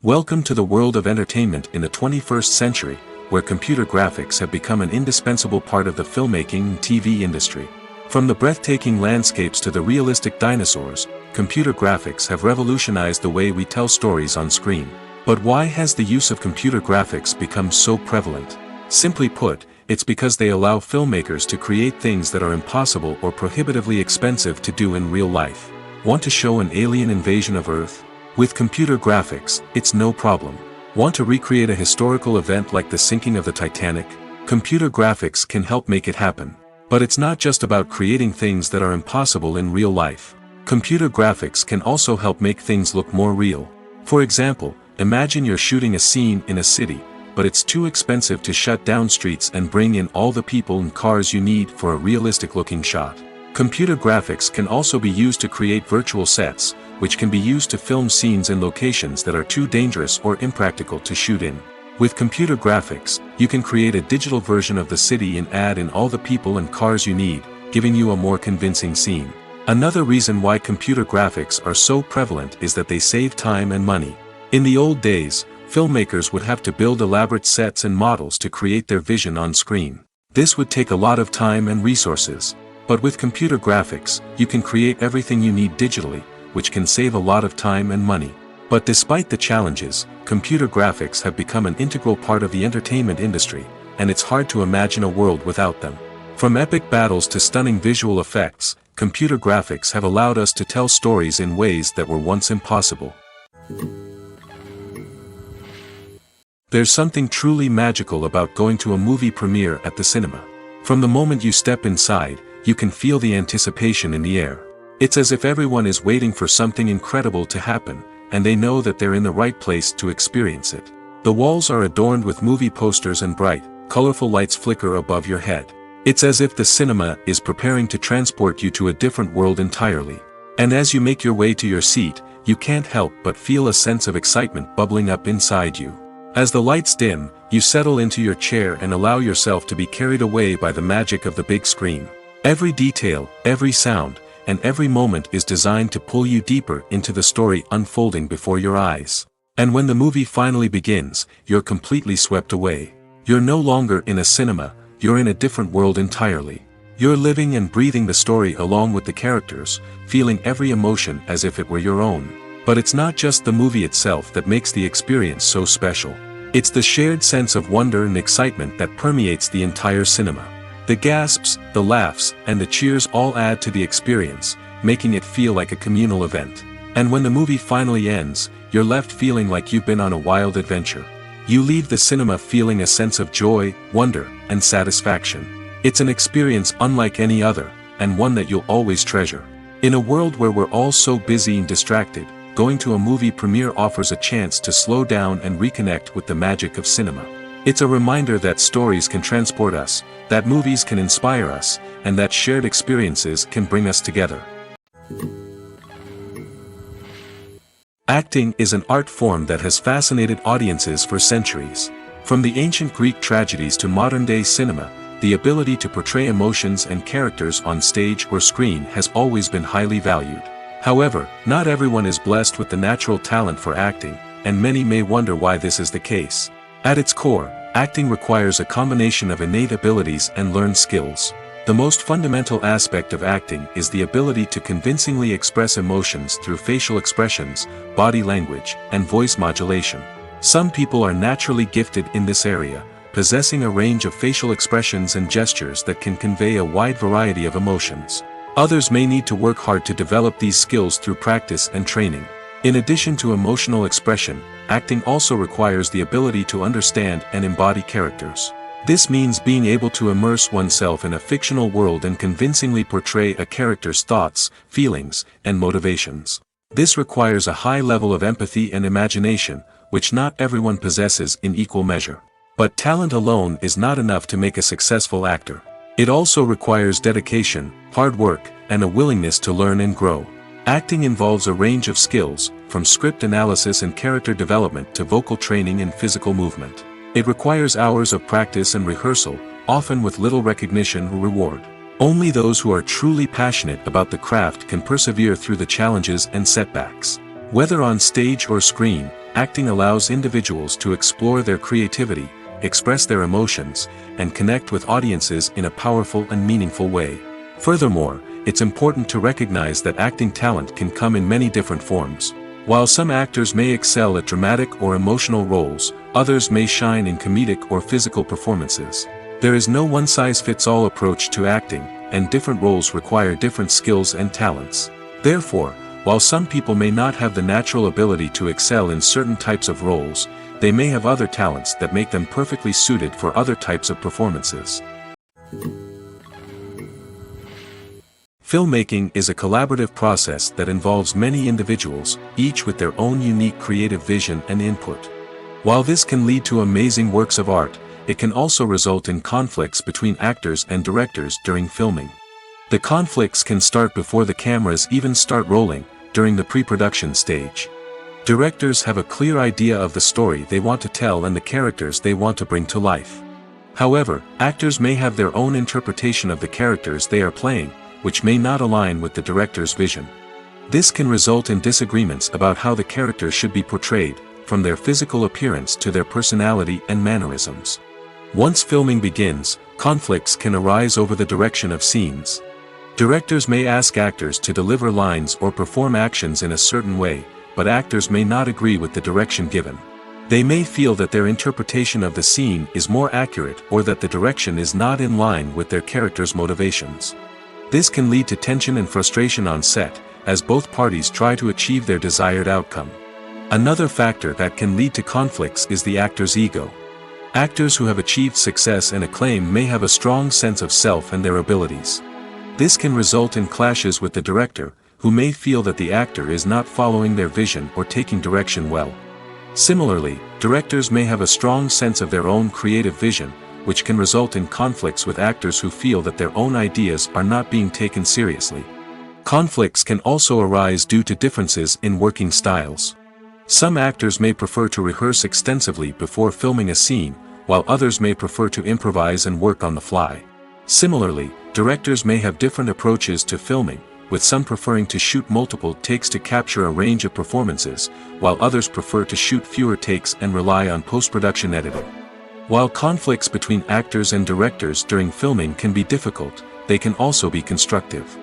Welcome to the world of entertainment in the 21st century, where computer graphics have become an indispensable part of the filmmaking and TV industry. From the breathtaking landscapes to the realistic dinosaurs, computer graphics have revolutionized the way we tell stories on screen. But why has the use of computer graphics become so prevalent? Simply put, it's because they allow filmmakers to create things that are impossible or prohibitively expensive to do in real life. Want to show an alien invasion of Earth? With computer graphics, it's no problem. Want to recreate a historical event like the sinking of the Titanic? Computer graphics can help make it happen. But it's not just about creating things that are impossible in real life. Computer graphics can also help make things look more real. For example, imagine you're shooting a scene in a city, but it's too expensive to shut down streets and bring in all the people and cars you need for a realistic-looking shot. Computer graphics can also be used to create virtual sets, which can be used to film scenes in locations that are too dangerous or impractical to shoot in. With computer graphics, you can create a digital version of the city and add in all the people and cars you need, giving you a more convincing scene. Another reason why computer graphics are so prevalent is that they save time and money. In the old days, filmmakers would have to build elaborate sets and models to create their vision on screen. This would take a lot of time and resources. But with computer graphics, you can create everything you need digitally, which can save a lot of time and money. But despite the challenges, computer graphics have become an integral part of the entertainment industry, and it's hard to imagine a world without them. From epic battles to stunning visual effects, computer graphics have allowed us to tell stories in ways that were once impossible. There's something truly magical about going to a movie premiere at the cinema. From the moment you step inside, you can feel the anticipation in the air. It's as if everyone is waiting for something incredible to happen, and they know that they're in the right place to experience it. The walls are adorned with movie posters and bright, colorful lights flicker above your head. It's as if the cinema is preparing to transport you to a different world entirely. And as you make your way to your seat, you can't help but feel a sense of excitement bubbling up inside you. As the lights dim, you settle into your chair and allow yourself to be carried away by the magic of the big screen. Every detail, every sound, and every moment is designed to pull you deeper into the story unfolding before your eyes. And when the movie finally begins, you're completely swept away. You're no longer in a cinema, you're in a different world entirely. You're living and breathing the story along with the characters, feeling every emotion as if it were your own. But it's not just the movie itself that makes the experience so special. It's the shared sense of wonder and excitement that permeates the entire cinema. The gasps, the laughs, and the cheers all add to the experience, making it feel like a communal event. And when the movie finally ends, you're left feeling like you've been on a wild adventure. You leave the cinema feeling a sense of joy, wonder, and satisfaction. It's an experience unlike any other, and one that you'll always treasure. In a world where we're all so busy and distracted, going to a movie premiere offers a chance to slow down and reconnect with the magic of cinema. It's a reminder that stories can transport us, that movies can inspire us, and that shared experiences can bring us together. Acting is an art form that has fascinated audiences for centuries. From the ancient Greek tragedies to modern-day cinema, the ability to portray emotions and characters on stage or screen has always been highly valued. However, not everyone is blessed with the natural talent for acting, and many may wonder why this is the case. At its core, acting requires a combination of innate abilities and learned skills. The most fundamental aspect of acting is the ability to convincingly express emotions through facial expressions, body language, and voice modulation. Some people are naturally gifted in this area, possessing a range of facial expressions and gestures that can convey a wide variety of emotions. Others may need to work hard to develop these skills through practice and training. In addition to emotional expression, acting also requires the ability to understand and embody characters. This means being able to immerse oneself in a fictional world and convincingly portray a character's thoughts, feelings, and motivations. This requires a high level of empathy and imagination, which not everyone possesses in equal measure. But talent alone is not enough to make a successful actor. It also requires dedication, hard work, and a willingness to learn and grow. Acting involves a range of skills, from script analysis and character development to vocal training and physical movement. It requires hours of practice and rehearsal, often with little recognition or reward. Only those who are truly passionate about the craft can persevere through the challenges and setbacks. Whether on stage or screen, acting allows individuals to explore their creativity, express their emotions, and connect with audiences in a powerful and meaningful way. Furthermore, it's important to recognize that acting talent can come in many different forms. While some actors may excel at dramatic or emotional roles, others may shine in comedic or physical performances. There is no one-size-fits-all approach to acting, and different roles require different skills and talents. Therefore, while some people may not have the natural ability to excel in certain types of roles, they may have other talents that make them perfectly suited for other types of performances. Filmmaking is a collaborative process that involves many individuals, each with their own unique creative vision and input. While this can lead to amazing works of art, it can also result in conflicts between actors and directors during filming. The conflicts can start before the cameras even start rolling, during the pre-production stage. Directors have a clear idea of the story they want to tell and the characters they want to bring to life. However, actors may have their own interpretation of the characters they are playing, which may not align with the director's vision. This can result in disagreements about how the characters should be portrayed, from their physical appearance to their personality and mannerisms. Once filming begins, conflicts can arise over the direction of scenes. Directors may ask actors to deliver lines or perform actions in a certain way, but actors may not agree with the direction given. They may feel that their interpretation of the scene is more accurate or that the direction is not in line with their character's motivations. This can lead to tension and frustration on set, as both parties try to achieve their desired outcome. Another factor that can lead to conflicts is the actor's ego. Actors who have achieved success and acclaim may have a strong sense of self and their abilities. This can result in clashes with the director, who may feel that the actor is not following their vision or taking direction well. Similarly, directors may have a strong sense of their own creative vision, which can result in conflicts with actors who feel that their own ideas are not being taken seriously. Conflicts can also arise due to differences in working styles. Some actors may prefer to rehearse extensively before filming a scene, while others may prefer to improvise and work on the fly. Similarly, directors may have different approaches to filming, with some preferring to shoot multiple takes to capture a range of performances, while others prefer to shoot fewer takes and rely on post-production editing. While conflicts between actors and directors during filming can be difficult, they can also be constructive.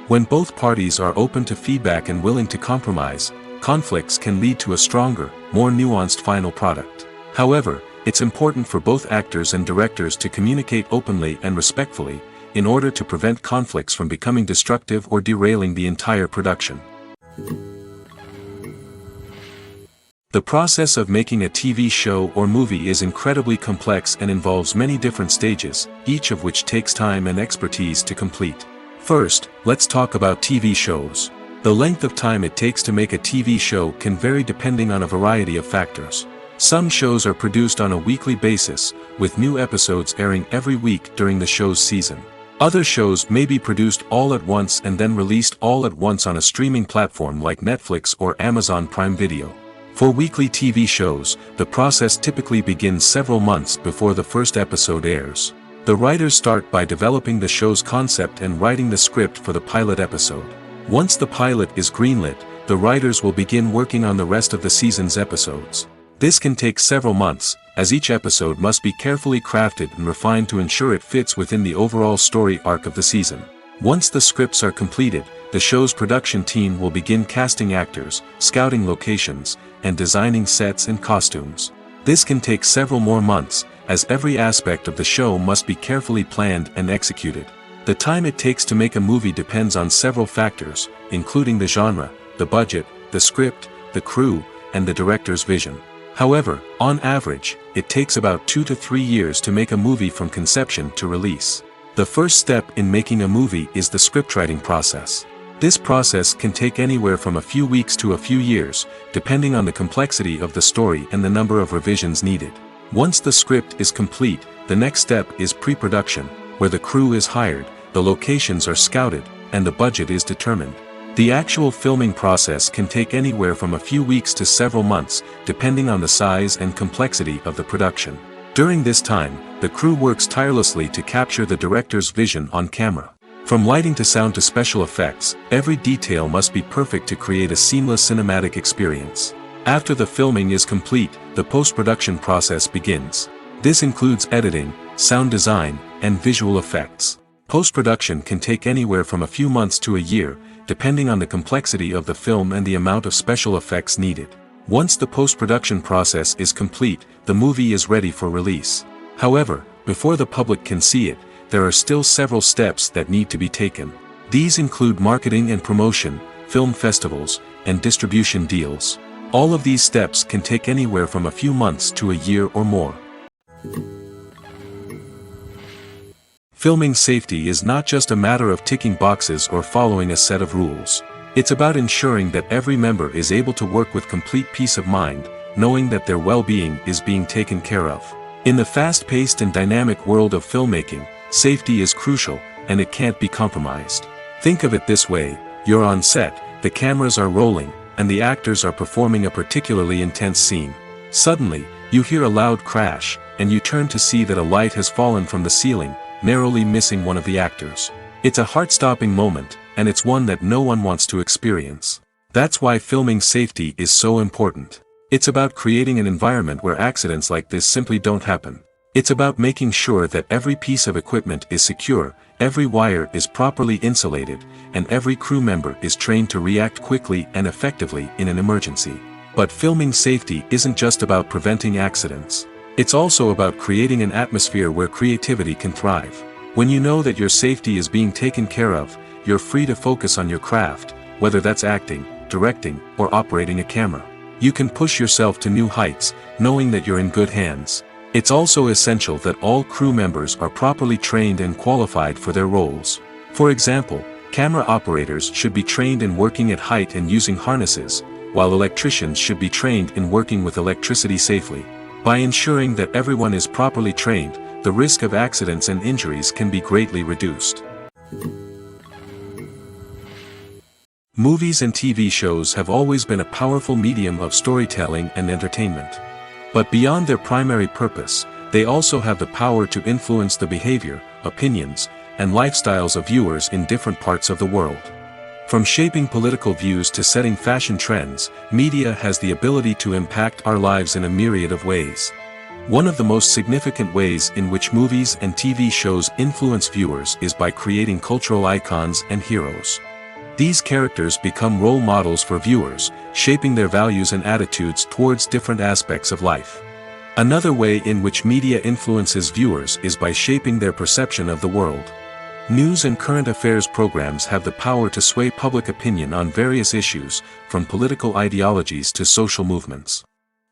When both parties are open to feedback and willing to compromise, conflicts can lead to a stronger, more nuanced final product. However, it's important for both actors and directors to communicate openly and respectfully, in order to prevent conflicts from becoming destructive or derailing the entire production. The process of making a TV show or movie is incredibly complex and involves many different stages, each of which takes time and expertise to complete. First, let's talk about TV shows. The length of time it takes to make a TV show can vary depending on a variety of factors. Some shows are produced on a weekly basis, with new episodes airing every week during the show's season. Other shows may be produced all at once and then released all at once on a streaming platform like Netflix or Amazon Prime Video. For weekly TV shows, the process typically begins several months before the first episode airs. The writers start by developing the show's concept and writing the script for the pilot episode. Once the pilot is greenlit, the writers will begin working on the rest of the season's episodes. This can take several months, as each episode must be carefully crafted and refined to ensure it fits within the overall story arc of the season. Once the scripts are completed, the show's production team will begin casting actors, scouting locations, and designing sets and costumes. This can take several more months, as every aspect of the show must be carefully planned and executed. The time it takes to make a movie depends on several factors, including the genre, the budget, the script, the crew, and the director's vision. However, on average, it takes about 2 to 3 years to make a movie from conception to release. The first step in making a movie is the scriptwriting process. This process can take anywhere from a few weeks to a few years, depending on the complexity of the story and the number of revisions needed. Once the script is complete, the next step is pre-production, where the crew is hired, the locations are scouted, and the budget is determined. The actual filming process can take anywhere from a few weeks to several months, depending on the size and complexity of the production. During this time, the crew works tirelessly to capture the director's vision on camera. From lighting to sound to special effects, every detail must be perfect to create a seamless cinematic experience. After the filming is complete, the post-production process begins. This includes editing, sound design, and visual effects. Post-production can take anywhere from a few months to a year, depending on the complexity of the film and the amount of special effects needed. Once the post-production process is complete, the movie is ready for release. However, before the public can see it, there are still several steps that need to be taken. These include marketing and promotion, film festivals, and distribution deals. All of these steps can take anywhere from a few months to a year or more. Filming safety is not just a matter of ticking boxes or following a set of rules. It's about ensuring that every member is able to work with complete peace of mind, knowing that their well-being is being taken care of. In the fast-paced and dynamic world of filmmaking, safety is crucial, and it can't be compromised. Think of it this way: you're on set, the cameras are rolling, and the actors are performing a particularly intense scene. Suddenly, you hear a loud crash, and you turn to see that a light has fallen from the ceiling, narrowly missing one of the actors. It's a heart-stopping moment, and it's one that no one wants to experience. That's why filming safety is so important. It's about creating an environment where accidents like this simply don't happen. It's about making sure that every piece of equipment is secure, every wire is properly insulated, and every crew member is trained to react quickly and effectively in an emergency. But filming safety isn't just about preventing accidents. It's also about creating an atmosphere where creativity can thrive. When you know that your safety is being taken care of, you're free to focus on your craft, whether that's acting, directing, or operating a camera. You can push yourself to new heights, knowing that you're in good hands. It's also essential that all crew members are properly trained and qualified for their roles. For example, camera operators should be trained in working at height and using harnesses, while electricians should be trained in working with electricity safely. By ensuring that everyone is properly trained, the risk of accidents and injuries can be greatly reduced. Movies and TV shows have always been a powerful medium of storytelling and entertainment. But beyond their primary purpose, they also have the power to influence the behavior, opinions, and lifestyles of viewers in different parts of the world. From shaping political views to setting fashion trends, media has the ability to impact our lives in a myriad of ways. One of the most significant ways in which movies and TV shows influence viewers is by creating cultural icons and heroes. These characters become role models for viewers, shaping their values and attitudes towards different aspects of life. Another way in which media influences viewers is by shaping their perception of the world. News and current affairs programs have the power to sway public opinion on various issues, from political ideologies to social movements.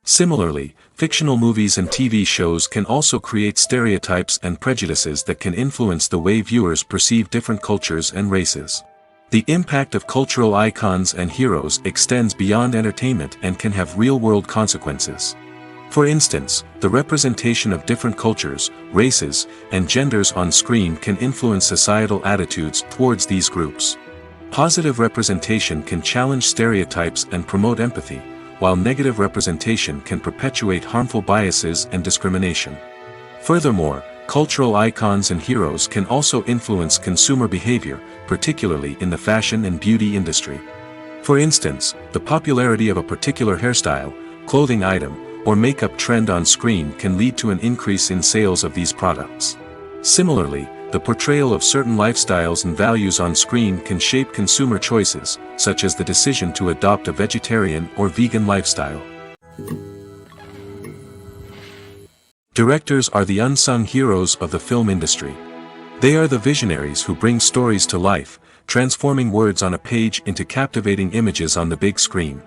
Similarly, fictional movies and TV shows can also create stereotypes and prejudices that can influence the way viewers perceive different cultures and races. The impact of cultural icons and heroes extends beyond entertainment and can have real-world consequences. For instance, the representation of different cultures, races, and genders on screen can influence societal attitudes towards these groups. Positive representation can challenge stereotypes and promote empathy, while negative representation can perpetuate harmful biases and discrimination. Furthermore, Cultural icons and heroes can also influence consumer behavior, particularly in the fashion and beauty industry. For instance, the popularity of a particular hairstyle, clothing item, or makeup trend on screen can lead to an increase in sales of these products. Similarly, the portrayal of certain lifestyles and values on screen can shape consumer choices, such as the decision to adopt a vegetarian or vegan lifestyle. Directors are the unsung heroes of the film industry. They are the visionaries who bring stories to life, transforming words on a page into captivating images on the big screen.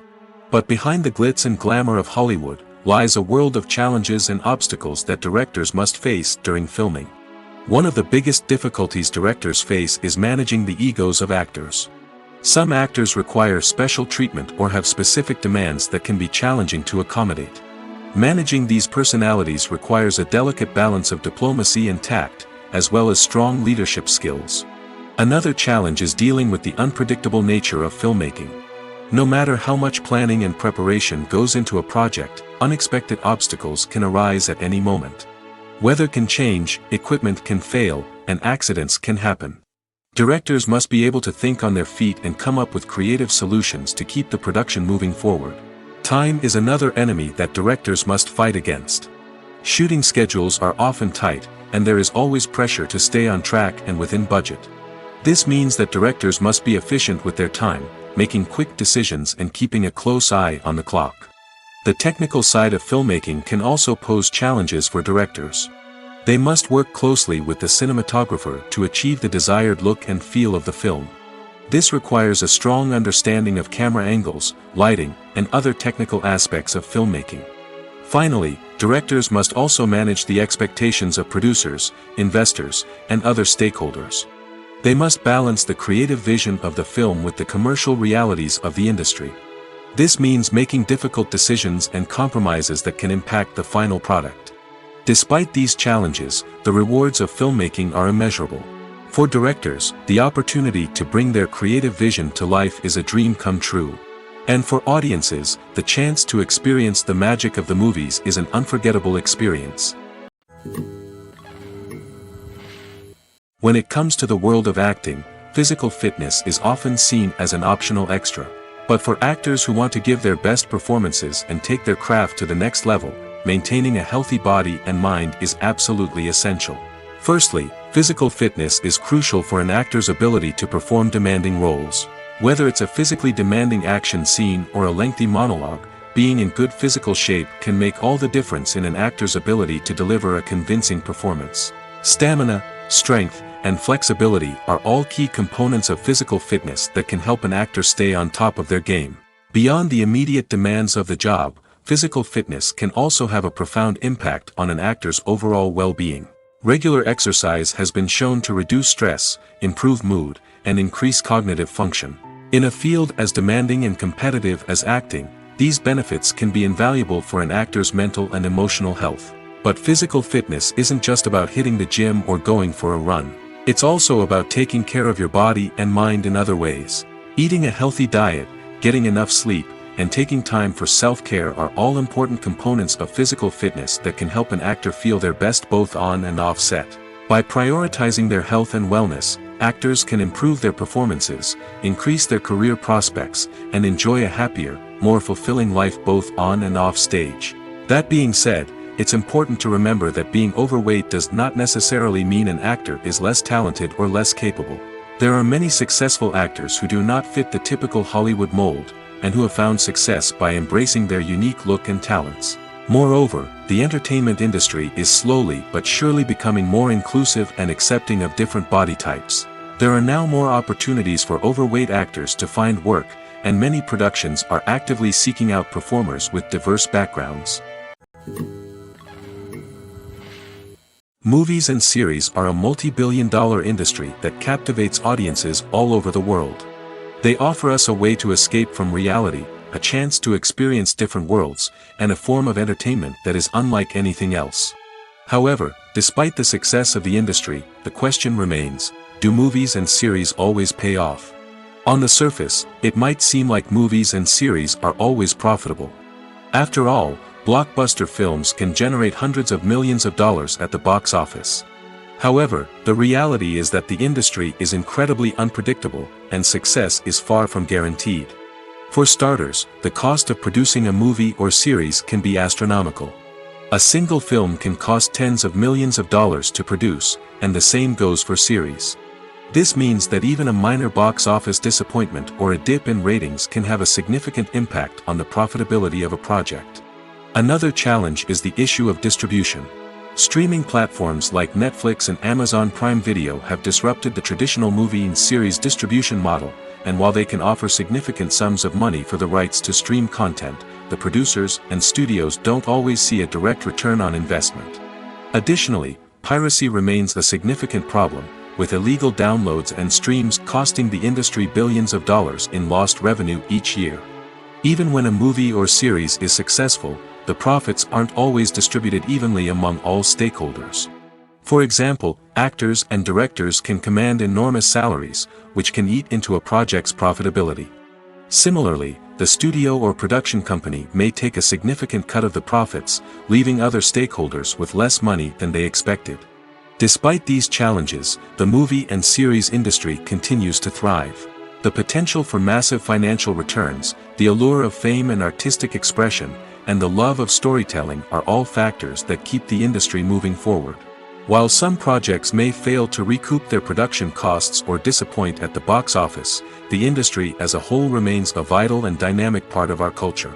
But behind the glitz and glamour of Hollywood lies a world of challenges and obstacles that directors must face during filming. One of the biggest difficulties directors face is managing the egos of actors. Some actors require special treatment or have specific demands that can be challenging to accommodate. Managing these personalities requires a delicate balance of diplomacy and tact, as well as strong leadership skills. Another challenge is dealing with the unpredictable nature of filmmaking. No matter how much planning and preparation goes into a project, unexpected obstacles can arise at any moment. Weather can change, equipment can fail, and accidents can happen. Directors must be able to think on their feet and come up with creative solutions to keep the production moving forward. Time is another enemy that directors must fight against. Shooting schedules are often tight, and there is always pressure to stay on track and within budget. This means that directors must be efficient with their time, making quick decisions and keeping a close eye on the clock. The technical side of filmmaking can also pose challenges for directors. They must work closely with the cinematographer to achieve the desired look and feel of the film. This requires a strong understanding of camera angles, lighting, and other technical aspects of filmmaking. Finally, directors must also manage the expectations of producers, investors, and other stakeholders. They must balance the creative vision of the film with the commercial realities of the industry. This means making difficult decisions and compromises that can impact the final product. Despite these challenges, the rewards of filmmaking are immeasurable. For directors, the opportunity to bring their creative vision to life is a dream come true. And for audiences, the chance to experience the magic of the movies is an unforgettable experience. When it comes to the world of acting, physical fitness is often seen as an optional extra. But for actors who want to give their best performances and take their craft to the next level, maintaining a healthy body and mind is absolutely essential. Firstly, physical fitness is crucial for an actor's ability to perform demanding roles. Whether it's a physically demanding action scene or a lengthy monologue, being in good physical shape can make all the difference in an actor's ability to deliver a convincing performance. Stamina, strength, and flexibility are all key components of physical fitness that can help an actor stay on top of their game. Beyond the immediate demands of the job, physical fitness can also have a profound impact on an actor's overall well-being. Regular exercise has been shown to reduce stress, improve mood, and increase cognitive function. In a field as demanding and competitive as acting, these benefits can be invaluable for an actor's mental and emotional health. But physical fitness isn't just about hitting the gym or going for a run. It's also about taking care of your body and mind in other ways. Eating a healthy diet, getting enough sleep, and taking time for self-care are all important components of physical fitness that can help an actor feel their best both on and off set. By prioritizing their health and wellness, actors can improve their performances, increase their career prospects, and enjoy a happier, more fulfilling life both on and off stage. That being said, it's important to remember that being overweight does not necessarily mean an actor is less talented or less capable. There are many successful actors who do not fit the typical Hollywood mold, and who have found success by embracing their unique look and talents. Moreover, the entertainment industry is slowly but surely becoming more inclusive and accepting of different body types. There are now more opportunities for overweight actors to find work, and many productions are actively seeking out performers with diverse backgrounds. Movies and series are a multi-billion-dollar industry that captivates audiences all over the world. They offer us a way to escape from reality, a chance to experience different worlds, and a form of entertainment that is unlike anything else. However, despite the success of the industry, the question remains, do movies and series always pay off? On the surface, it might seem like movies and series are always profitable. After all, blockbuster films can generate hundreds of millions of dollars at the box office. However, the reality is that the industry is incredibly unpredictable, and success is far from guaranteed. For starters, the cost of producing a movie or series can be astronomical. A single film can cost tens of millions of dollars to produce, and the same goes for series. This means that even a minor box office disappointment or a dip in ratings can have a significant impact on the profitability of a project. Another challenge is the issue of distribution. Streaming platforms like Netflix and Amazon Prime Video have disrupted the traditional movie and series distribution model, and while they can offer significant sums of money for the rights to stream content, the producers and studios don't always see a direct return on investment. Additionally, piracy remains a significant problem, with illegal downloads and streams costing the industry billions of dollars in lost revenue each year. Even when a movie or series is successful, the profits aren't always distributed evenly among all stakeholders. For example, actors and directors can command enormous salaries, which can eat into a project's profitability. Similarly, the studio or production company may take a significant cut of the profits, leaving other stakeholders with less money than they expected. Despite these challenges, the movie and series industry continues to thrive. The potential for massive financial returns, the allure of fame and artistic expression, and the love of storytelling are all factors that keep the industry moving forward. While some projects may fail to recoup their production costs or disappoint at the box office, the industry as a whole remains a vital and dynamic part of our culture.